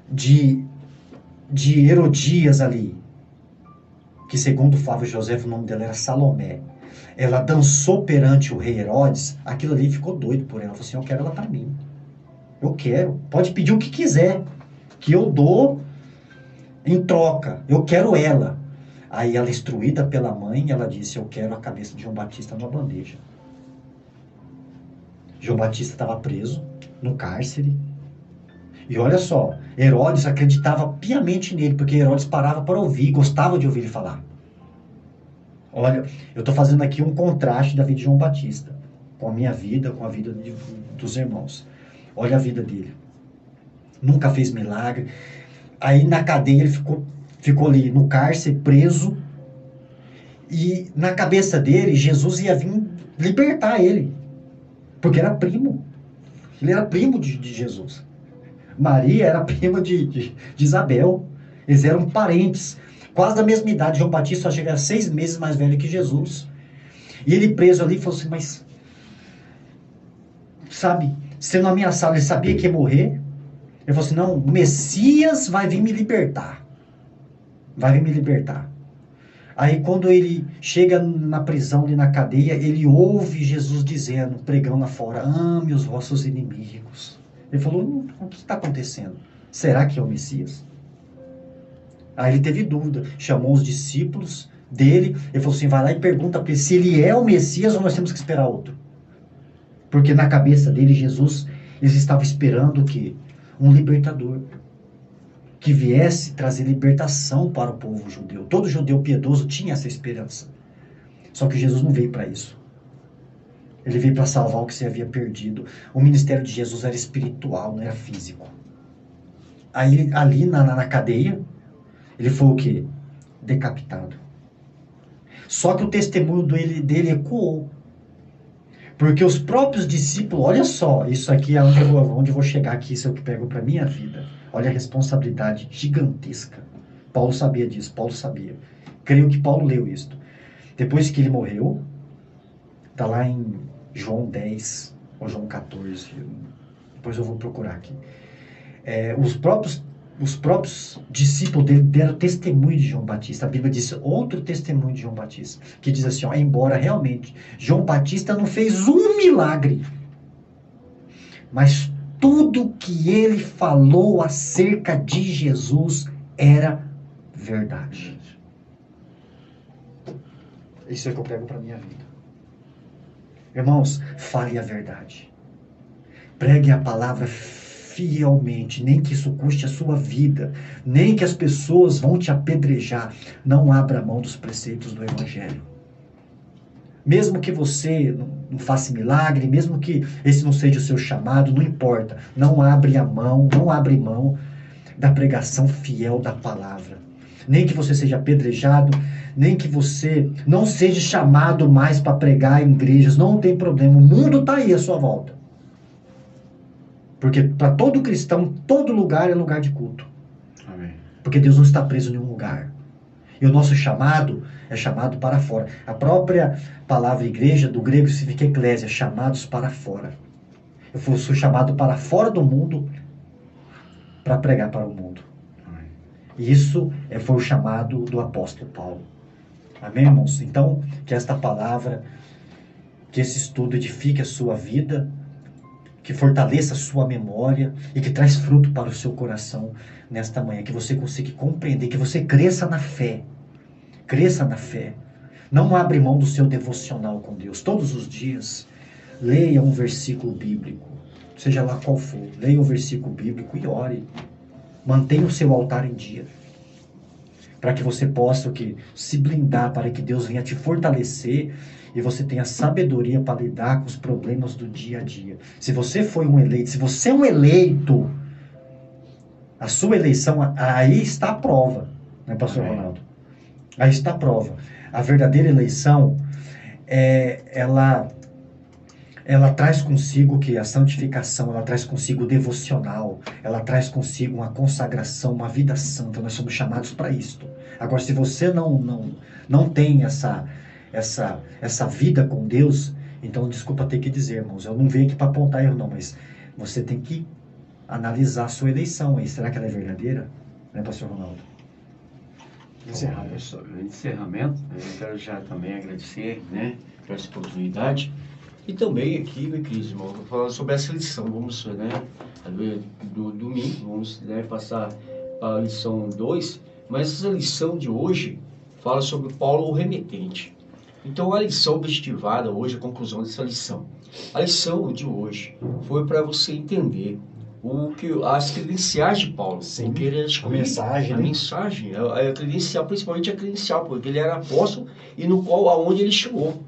de Herodias ali, que segundo Flávio José, o nome dela era Salomé, ela dançou perante o rei Herodes, aquilo ali ficou doido por ela. Ela falou assim, eu quero ela para mim. Eu quero. Pode pedir o que quiser, que eu dou em troca. Eu quero ela. Aí ela, instruída pela mãe, ela disse, eu quero a cabeça de João Batista numa bandeja. João Batista estava preso no cárcere. E olha só, Herodes acreditava piamente nele, porque Herodes parava para ouvir, gostava de ouvir ele falar. Olha, eu estou fazendo aqui um contraste da vida de João Batista, com a minha vida, com a vida dos irmãos. Olha a vida dele. Nunca fez milagre. Aí na cadeia ele ficou ali no cárcere, preso. E na cabeça dele, Jesus ia vir libertar ele. Porque era primo. Ele era primo de Jesus. Maria era prima de Isabel. Eles eram parentes. Quase da mesma idade. João Batista só chegava 6 meses mais velho que Jesus. E ele preso ali falou assim, mas... Sabe, sendo ameaçado, ele sabia que ia morrer. Ele falou assim, não, o Messias vai vir me libertar. Vai vir me libertar. Aí quando ele chega na prisão, ali na cadeia, ele ouve Jesus dizendo, pregando lá fora, ame os vossos inimigos. Ele falou, o que está acontecendo? Será que é o Messias? Aí ele teve dúvida, chamou os discípulos dele, ele falou assim, vai lá e pergunta para ele se ele é o Messias ou nós temos que esperar outro. Porque na cabeça dele, Jesus, eles estavam esperando o quê? Um libertador. Que viesse trazer libertação para o povo judeu. Todo judeu piedoso tinha essa esperança. Só que Jesus não veio para isso. Ele veio para salvar o que se havia perdido. O ministério de Jesus era espiritual, não era físico. Aí, ali na cadeia, ele foi o quê? Decapitado. Só que o testemunho dele ecoou. Porque os próprios discípulos, olha só, isso aqui é onde eu vou chegar aqui, isso é o que pego para a minha vida. Olha a responsabilidade gigantesca. Paulo sabia disso, Paulo sabia. Creio que Paulo leu isto. Depois que ele morreu, está lá em João 10, ou João 14, depois eu vou procurar aqui. Os próprios discípulos dele deram testemunho de João Batista. A Bíblia diz outro testemunho de João Batista, que diz assim, ó, embora realmente João Batista não fez um milagre, mas tudo que ele falou acerca de Jesus era verdade. Isso é o que eu prego para a minha vida. Irmãos, fale a verdade. Pregue a palavra fielmente, nem que isso custe a sua vida, nem que as pessoas vão te apedrejar. Não abra mão dos preceitos do Evangelho. Mesmo que você não faça milagre, mesmo que esse não seja o seu chamado, não importa. Não abre mão da pregação fiel da palavra. Nem que você seja apedrejado, nem que você não seja chamado mais para pregar em igrejas, não tem problema. O mundo está aí à sua volta. Porque para todo cristão, todo lugar é lugar de culto. Amém. Porque Deus não está preso em nenhum lugar. E o nosso chamado é chamado para fora. A própria palavra igreja, do grego, significa eclésia, chamados para fora. Eu sou chamado para fora do mundo para pregar para o mundo. Amém. E isso foi o chamado do apóstolo Paulo. Amém, irmãos? Então, que esta palavra, que esse estudo edifique a sua vida, que fortaleça a sua memória e que traz fruto para o seu coração nesta manhã. Que você consiga compreender, que você cresça na fé. Cresça na fé. Não abre mão do seu devocional com Deus. Todos os dias, leia um versículo bíblico. Seja lá qual for. Leia um versículo bíblico e ore. Mantenha o seu altar em dia. Para que você possa se blindar, para que Deus venha te fortalecer e você tenha sabedoria para lidar com os problemas do dia a dia. Se você foi um eleito, se você é um eleito, a sua eleição, aí está a prova, né, pastor Amém. Ronaldo? Aí está a prova. A verdadeira eleição, ela traz consigo a santificação, ela traz consigo o devocional, ela traz consigo uma consagração, uma vida santa. Nós somos chamados para isto. Agora, se você não tem essa vida com Deus, então, desculpa ter que dizer, irmãos, eu não venho aqui para apontar erro não, mas você tem que analisar a sua eleição aí. Será que ela é verdadeira? Né, pastor Ronaldo? Encerramento, eu quero já também agradecer, né, por essa oportunidade. E também aqui, meu querido irmão, vou falar sobre essa lição. Vamos, né, do domingo, vamos, né, passar a lição 2, mas essa lição de hoje fala sobre Paulo o remetente. Então, a lição objetivada hoje, a conclusão dessa lição. A lição de hoje foi para você entender as credenciais de Paulo. Sim, que ele a mensagem, a né? mensagem, a credencial, principalmente a credencial, porque ele era apóstolo e no qual, aonde ele chegou.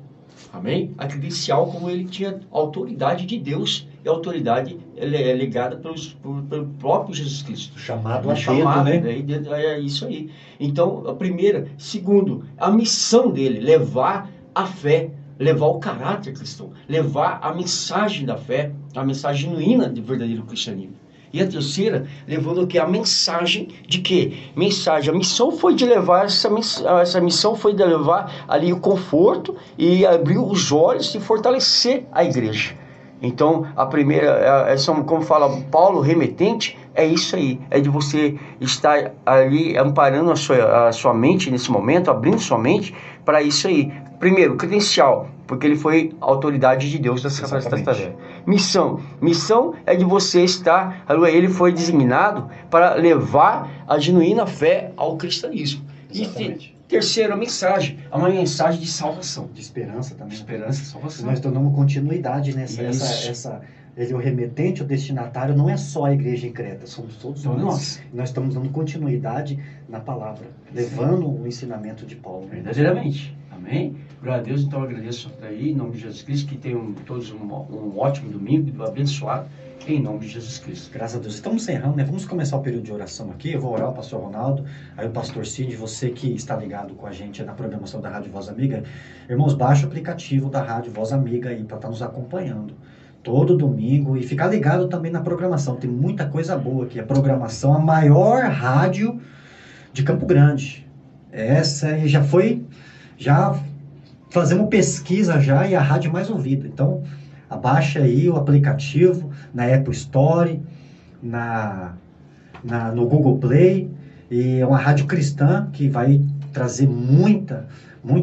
Amém? A credencial, como ele tinha autoridade de Deus, e a autoridade é legada pelo próprio Jesus Cristo. Chamado a Chamado, dedo, né? É isso aí. Então, a primeira. Segundo, a missão dele, levar a fé, levar o caráter cristão, levar a mensagem da fé, a mensagem genuína de verdadeiro cristianismo. E a terceira, levando o que? A mensagem de quê? Mensagem. A missão foi de levar essa missão foi de levar ali o conforto e abrir os olhos e fortalecer a igreja. Então, a primeira, como fala Paulo, remetente, é isso aí. É de você estar ali amparando a sua mente nesse momento, abrindo sua mente para isso aí. Primeiro, credencial, porque ele foi autoridade de Deus dessa tarefa. Missão é de você estar, ele foi designado para levar a genuína fé ao cristianismo. Exatamente. E terceiro, a mensagem, é uma mensagem de salvação. De esperança também. Esperança e salvação. Nós damos continuidade nessa. Ele, o remetente, o destinatário, não é só a igreja em Creta, somos todos nós. Nós estamos dando continuidade na palavra, levando o ensinamento de Paulo. Verdadeiramente. Amém? Glória a Deus, então eu agradeço aí, em nome de Jesus Cristo, que tenham todos um ótimo domingo, abençoado, em nome de Jesus Cristo. Graças a Deus. Estamos encerrando, né? Vamos começar o período de oração aqui. Eu vou orar o pastor Ronaldo, aí o pastor Cid, você que está ligado com a gente na programação da Rádio Voz Amiga. Irmãos, baixa o aplicativo da Rádio Voz Amiga aí para estar nos acompanhando todo domingo e ficar ligado também na programação. Tem muita coisa boa aqui. A programação, a maior rádio de Campo Grande. Essa aí já fazemos pesquisa já e a rádio mais ouvida. Então, abaixa aí o aplicativo na Apple Store, no Google Play. E é uma rádio cristã que vai trazer muita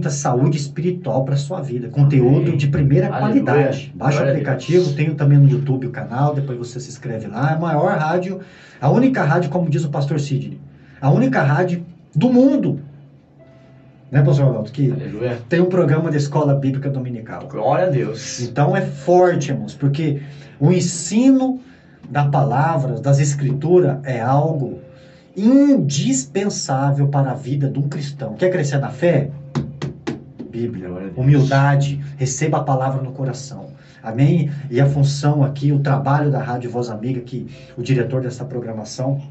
saúde espiritual para a sua vida. Conteúdo de primeira qualidade. Baixa o aplicativo, tenho também no YouTube o canal, depois você se inscreve lá. É a maior rádio, a única rádio, como diz o pastor Sidney, a única rádio do mundo, né, pastor Ronaldo, que Aleluia. tem um programa de escola bíblica dominical. Glória a Deus. Então é forte, irmãos, porque o ensino da palavra, das escrituras, é algo indispensável para a vida de um cristão. Quer crescer na fé? Bíblia, Glória a Deus. humildade, receba a palavra no coração. Amém? E a função aqui, o trabalho da Rádio Voz Amiga, que o diretor dessa programação,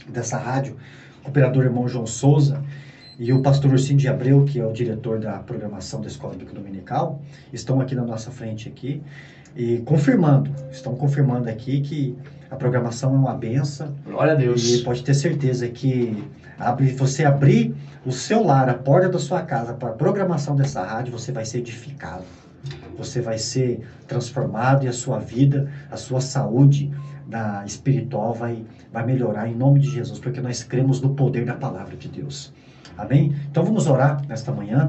dessa rádio, o cooperador irmão João Souza, e o pastor Ursinho de Abreu, que é o diretor da programação da Escola Bíblica Dominical, estão aqui na nossa frente aqui, e estão confirmando aqui que a programação é uma benção. Glória a Deus. E pode ter certeza que você abrir o seu lar, a porta da sua casa para a programação dessa rádio, você vai ser edificado. Você vai ser transformado e a sua vida, a sua saúde espiritual vai melhorar em nome de Jesus, porque nós cremos no poder da palavra de Deus. Amém? Então vamos orar nesta manhã.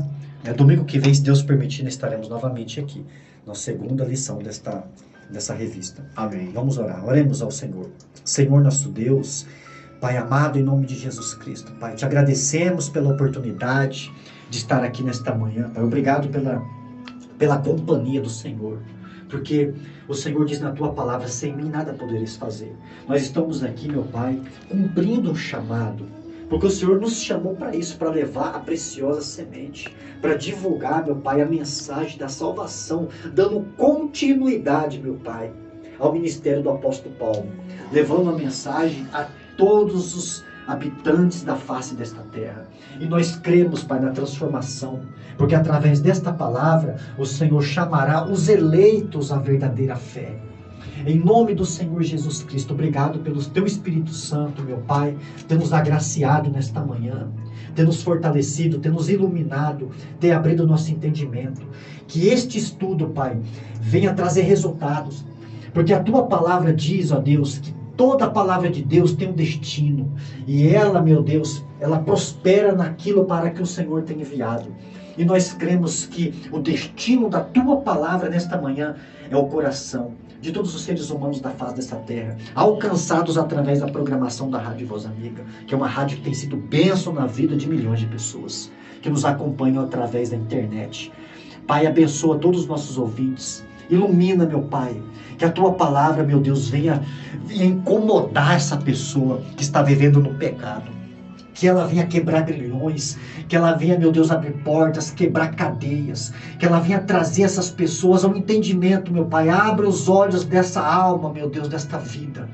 Domingo que vem, se Deus permitir, estaremos novamente aqui, na segunda lição dessa revista. Amém. Vamos orar. Oremos ao Senhor. Senhor nosso Deus, Pai amado, em nome de Jesus Cristo, Pai, te agradecemos pela oportunidade de estar aqui nesta manhã, Pai. Obrigado pela companhia do Senhor, porque o Senhor diz na tua palavra: sem mim nada podereis fazer. Nós estamos aqui, meu Pai, cumprindo um chamado, porque o Senhor nos chamou para isso, para levar a preciosa semente, para divulgar, meu Pai, a mensagem da salvação, dando continuidade, meu Pai, ao ministério do apóstolo Paulo, levando a mensagem a todos os habitantes da face desta terra. E nós cremos, Pai, na transformação, porque através desta palavra o Senhor chamará os eleitos à verdadeira fé. Em nome do Senhor Jesus Cristo, obrigado pelo teu Espírito Santo, meu Pai, ter nos agraciado nesta manhã, ter nos fortalecido, ter nos iluminado, ter abrido o nosso entendimento. Que este estudo, Pai, venha trazer resultados, porque a tua palavra diz, ó Deus, que toda a palavra de Deus tem um destino, e ela, meu Deus, ela prospera naquilo para que o Senhor tem enviado. E nós cremos que o destino da tua palavra nesta manhã é o coração de todos os seres humanos da face dessa terra, alcançados através da programação da Rádio Voz Amiga, que é uma rádio que tem sido bênção na vida de milhões de pessoas, que nos acompanham através da internet. Pai, abençoa todos os nossos ouvintes, ilumina, meu Pai, que a tua palavra, meu Deus, venha incomodar essa pessoa que está vivendo no pecado, que ela venha quebrar grilhões, que ela venha, meu Deus, abrir portas, quebrar cadeias, que ela venha trazer essas pessoas ao entendimento, meu Pai. Abra os olhos dessa alma, meu Deus, desta vida.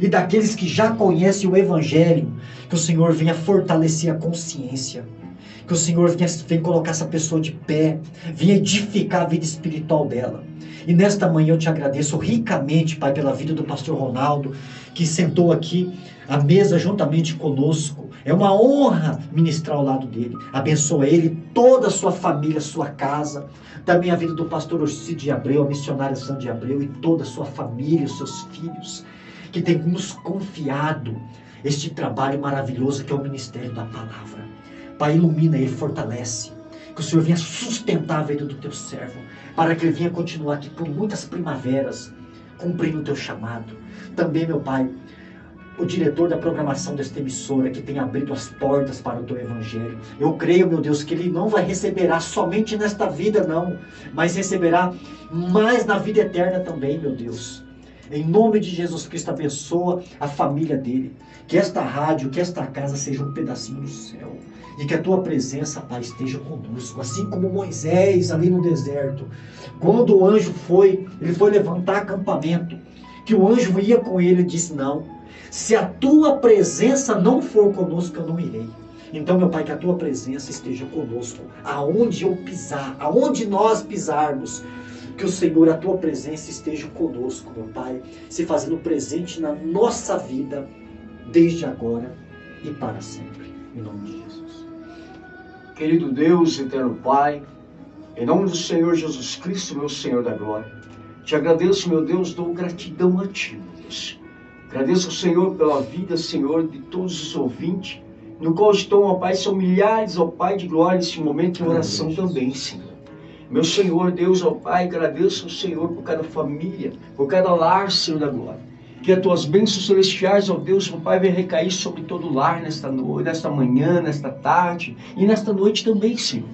E daqueles que já conhecem o Evangelho, que o Senhor venha fortalecer a consciência, que o Senhor venha colocar essa pessoa de pé, venha edificar a vida espiritual dela. E nesta manhã eu te agradeço ricamente, Pai, pela vida do pastor Ronaldo, que sentou aqui à mesa juntamente conosco. É uma honra ministrar ao lado dele. Abençoa ele, toda a sua família, sua casa. Também a vida do pastor Ursinho de Abreu, a missionária Sandra de Abreu e toda a sua família, os seus filhos, que tem nos confiado este trabalho maravilhoso que é o ministério da palavra. Pai, ilumina ele, fortalece. Que o Senhor venha sustentar a vida do teu servo, para que ele venha continuar aqui por muitas primaveras, cumprindo o teu chamado. Também, meu Pai, o diretor da programação desta emissora, que tem abrido as portas para o teu evangelho. Eu creio, meu Deus, que ele não vai receberá somente nesta vida, não, mas receberá mais na vida eterna também, meu Deus. Em nome de Jesus Cristo, abençoa a família dele. Que esta rádio, que esta casa seja um pedacinho do céu. E que a tua presença, Pai, esteja conosco. Assim como Moisés ali no deserto. Quando o anjo ele foi levantar acampamento. Que o anjo ia com ele e disse: não, se a tua presença não for conosco, eu não irei. Então, meu Pai, que a tua presença esteja conosco. Aonde eu pisar, aonde nós pisarmos. Que o Senhor, a tua presença esteja conosco, meu Pai, se fazendo presente na nossa vida, desde agora e para sempre. Em nome de Jesus. Querido Deus, eterno Pai, em nome do Senhor Jesus Cristo, meu Senhor da glória, te agradeço, meu Deus, dou gratidão a ti, meu Deus. Agradeço ao Senhor pela vida, Senhor, de todos os ouvintes, no qual estão, ó Pai, são milhares, ó Pai de glória, nesse momento de oração também, Senhor. Meu Senhor, Deus, ó Pai, agradeço ao Senhor por cada família, por cada lar, Senhor da glória. Que as tuas bênçãos celestiais, ó Deus, ó Pai, venham recair sobre todo o lar nesta noite, nesta manhã, nesta tarde e nesta noite também, Senhor.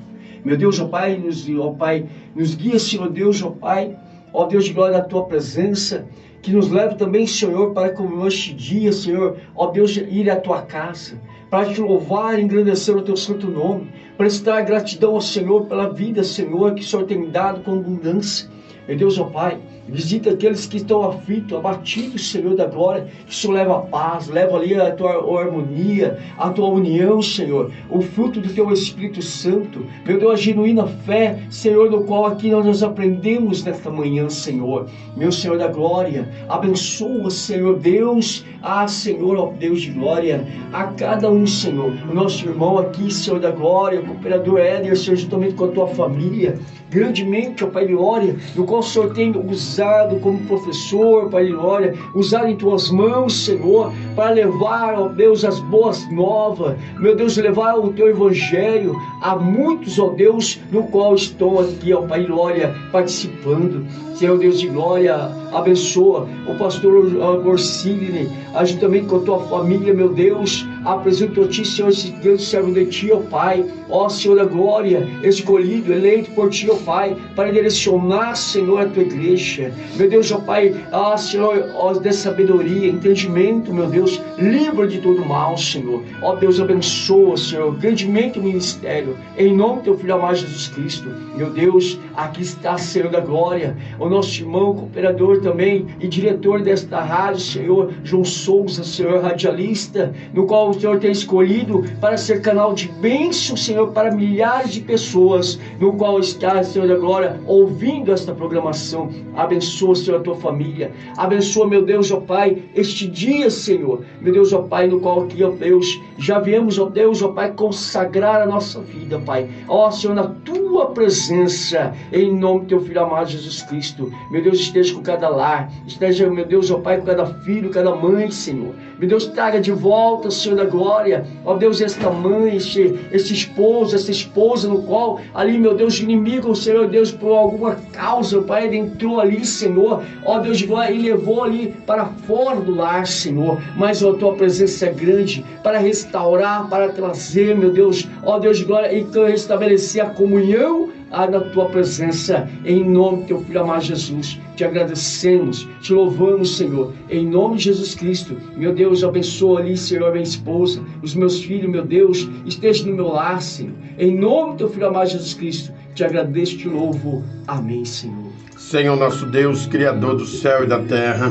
Meu Deus, ó Pai, nos guia, Senhor Deus, ó Pai, ó Deus de glória, a tua presença. que nos leve também, Senhor, para como este dia, Senhor, ó Deus, ir à tua casa, para te louvar e engrandecer o teu santo nome, prestar gratidão ao Senhor pela vida, Senhor, que o Senhor tem dado com abundância. Meu Deus, ó Pai, visita aqueles que estão aflitos, abatidos, Senhor da glória, que o Senhor leva a paz, leva ali a tua harmonia, a tua união, Senhor, o fruto do teu Espírito Santo, meu Deus, a genuína fé, Senhor, do qual aqui nós aprendemos nesta manhã, Senhor, meu Senhor da glória, abençoa, Senhor Deus, Senhor, ó Deus de glória, a cada um, Senhor, o nosso irmão aqui, Senhor da glória, o cooperador Éder, Senhor, juntamente com a tua família, grandemente, ó Pai de glória, no qual o Senhor tem usado como professor, Pai de glória, usado em tuas mãos, Senhor, para levar, ó Deus, as boas novas, meu Deus, levar o teu evangelho a muitos, ó Deus, no qual estão aqui, ó Pai de glória, participando. Senhor Deus de glória, abençoa o pastor Gorcini, juntamente com a tua família, meu Deus, apresento a ti, Senhor, esse Deus servo de ti, ó Pai, ó Senhor da glória, escolhido, eleito por ti, ó Pai, para direcionar, Senhor, a tua igreja, meu Deus, ó Pai, Senhor, ó, de sabedoria, entendimento, meu Deus, livra de todo mal, Senhor, ó Deus, abençoa, Senhor, grandemente o ministério, em nome do teu Filho amado Jesus Cristo, meu Deus, aqui está, Senhor da glória, o nosso irmão, cooperador também, e diretor desta rádio, Senhor, João Souza, Senhor, radialista, no qual o Senhor tem escolhido para ser canal de bênção, Senhor, para milhares de pessoas, no qual está, Senhor da glória, ouvindo esta programação. Abençoa, Senhor, a tua família, abençoa, meu Deus, ó Pai, este dia, Senhor, meu Deus, ó Pai, no qual aqui, ó Deus, já viemos, ó Deus, ó Pai, consagrar a nossa vida, Pai, ó Senhor, na tua presença, em nome do teu Filho amado Jesus Cristo. Meu Deus, esteja com cada lar, esteja, meu Deus, ó Pai, com cada filho, cada mãe, Senhor. Meu Deus, traga de volta, Senhor da glória, ó Deus, esta mãe, esse esposo, essa esposa, no qual ali, meu Deus, o inimigo, Senhor Deus, por alguma causa, Pai, ele entrou ali, Senhor, ó Deus de glória, e levou ali para fora do lar, Senhor, mas a tua presença é grande para restaurar, para trazer, meu Deus, ó Deus de glória, e restabelecer a comunhão na tua presença, em nome do teu Filho amado Jesus. Te agradecemos, te louvamos, Senhor, em nome de Jesus Cristo. Meu Deus, abençoa ali, Senhor, minha esposa, os meus filhos, meu Deus, esteja no meu lar, Senhor, em nome do teu Filho amado Jesus Cristo. Te agradeço, te louvo. Amém, Senhor. Senhor nosso Deus, Criador do céu e da terra,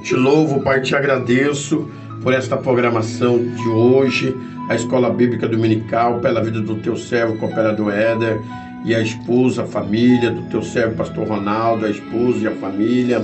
te louvo, Pai, te agradeço por esta programação de hoje, a Escola Bíblica Dominical, pela vida do teu servo, cooperador Éder, e a esposa, a família do teu servo, pastor Ronaldo, a esposa e a família,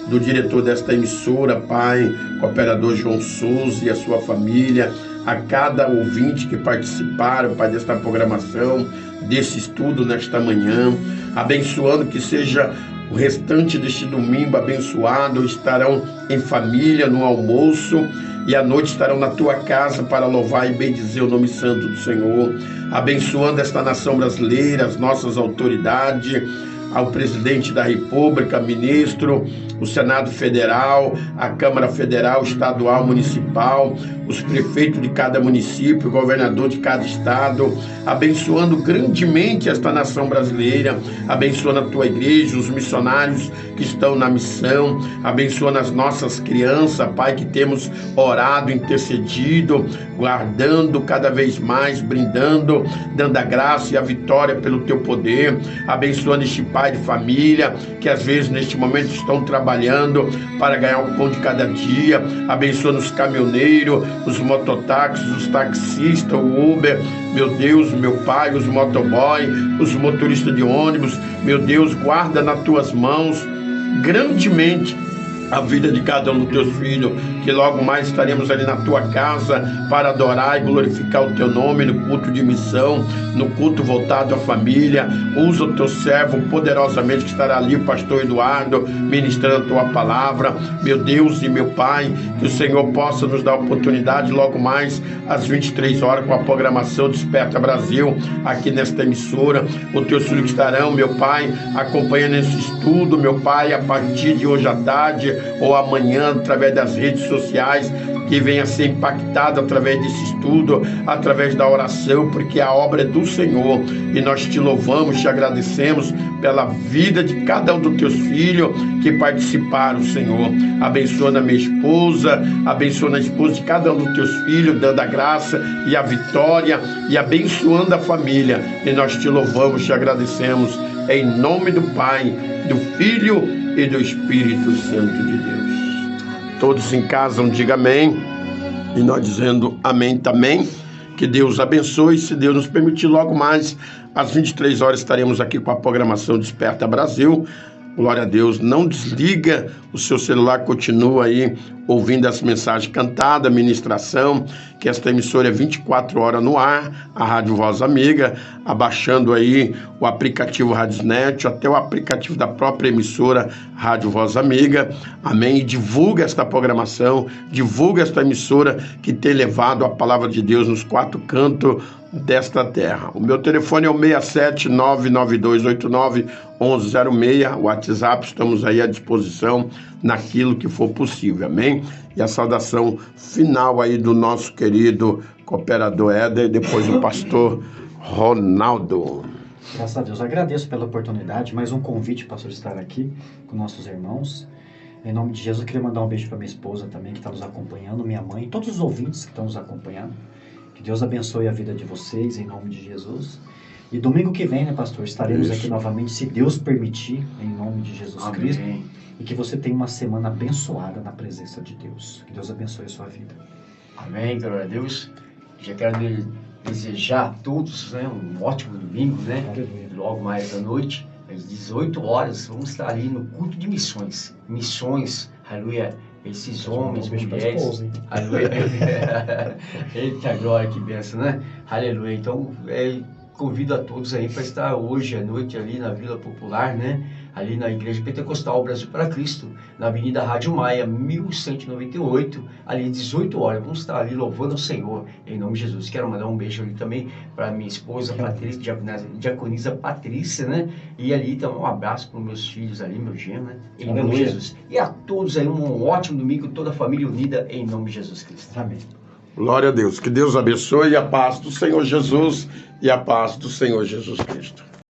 do diretor desta emissora, Pai, cooperador João Souza e a sua família, a cada ouvinte que participaram, Pai, desta programação, desse estudo nesta manhã, abençoando que seja o restante deste domingo abençoado, estarão em família no almoço e à noite estarão na tua casa para louvar e bendizer o nome santo do Senhor, abençoando esta nação brasileira, as nossas autoridades, ao presidente da República, ministro, o Senado Federal, a Câmara Federal, Estadual, Municipal, os prefeitos de cada município, o governador de cada estado, abençoando grandemente esta nação brasileira, abençoando a tua igreja, os missionários que estão na missão, abençoando as nossas crianças, Pai, que temos orado, intercedido, guardando cada vez mais, brindando, dando a graça e a vitória pelo teu poder, abençoando este pai de família, que às vezes neste momento estão trabalhando para ganhar o pão de cada dia, abençoando os caminhoneiros, os mototáxis, os taxistas, o Uber, meu Deus, meu Pai, os motoboy, os motoristas de ônibus, meu Deus, guarda nas tuas mãos grandemente a vida de cada um dos teus filhos, que logo mais estaremos ali na tua casa para adorar e glorificar o teu nome no culto de missão, no culto voltado à família. Usa o teu servo poderosamente que estará ali, o pastor Eduardo, ministrando a tua palavra, meu Deus e meu Pai, que o Senhor possa nos dar a oportunidade logo mais às 23 horas com a programação Desperta Brasil, aqui nesta emissora. Os teus filhos estarão, meu Pai, acompanhando esse estudo, meu Pai, a partir de hoje à tarde, ou amanhã, através das redes sociais, que venha a ser impactado através desse estudo, através da oração, porque a obra é do Senhor, e nós te louvamos, te agradecemos pela vida de cada um dos teus filhos que participaram, Senhor. Abençoa a minha esposa, abençoa a esposa de cada um dos teus filhos, dando a graça e a vitória, e abençoando a família, e nós te louvamos, te agradecemos, em nome do Pai, do Filho e do Espírito Santo de Deus. Todos em casa, diga amém, e nós dizendo amém também. Que Deus abençoe. Se Deus nos permitir, logo mais às 23 horas estaremos aqui com a programação Desperta Brasil. Glória a Deus. Não desliga o seu celular, continua aí ouvindo as mensagens cantadas, ministração, que esta emissora é 24 horas no ar, a Rádio Voz Amiga, abaixando aí o aplicativo Radiosnet, até o aplicativo da própria emissora Rádio Voz Amiga. Amém. E divulga esta programação, divulga esta emissora que tem levado a palavra de Deus nos quatro cantos desta terra. O meu telefone é o 67992891106, o WhatsApp, estamos aí à disposição naquilo que for possível, amém? E a saudação final aí do nosso querido cooperador Éder, e depois o pastor Ronaldo. Graças a Deus, agradeço pela oportunidade, mais um convite, pastor, estar aqui com nossos irmãos. Em nome de Jesus, eu queria mandar um beijo para minha esposa também, que está nos acompanhando, minha mãe, todos os ouvintes que estão nos acompanhando. Que Deus abençoe a vida de vocês, em nome de Jesus. E domingo que vem, né, pastor, estaremos aqui novamente, se Deus permitir, em nome de Jesus Cristo. E que você tenha uma semana abençoada na presença de Deus. Que Deus abençoe a sua vida. Amém, glória a Deus. Já quero desejar a todos, né, um ótimo domingo, né? Aleluia. Logo mais à noite, às 18 horas, vamos estar ali no culto de missões. Missões, aleluia, esses homens, mulheres, aleluia. Eita glória, que bênção, né? Aleluia. Então, convido a todos aí para estar hoje à noite ali na Vila Popular, né? Ali na Igreja Pentecostal Brasil para Cristo, na Avenida Rádio Maia, 1198, ali 18 horas. Vamos estar ali louvando ao Senhor, em nome de Jesus. Quero mandar um beijo ali também para minha esposa Patrícia, diaconisa Patrícia, né? E ali também um abraço para os meus filhos ali, meu genro, né? Em nome de Jesus. E a todos aí um ótimo domingo, toda a família unida, em nome de Jesus Cristo. Amém. Glória a Deus. Que Deus abençoe, a paz do Senhor Jesus e a paz do Senhor Jesus Cristo.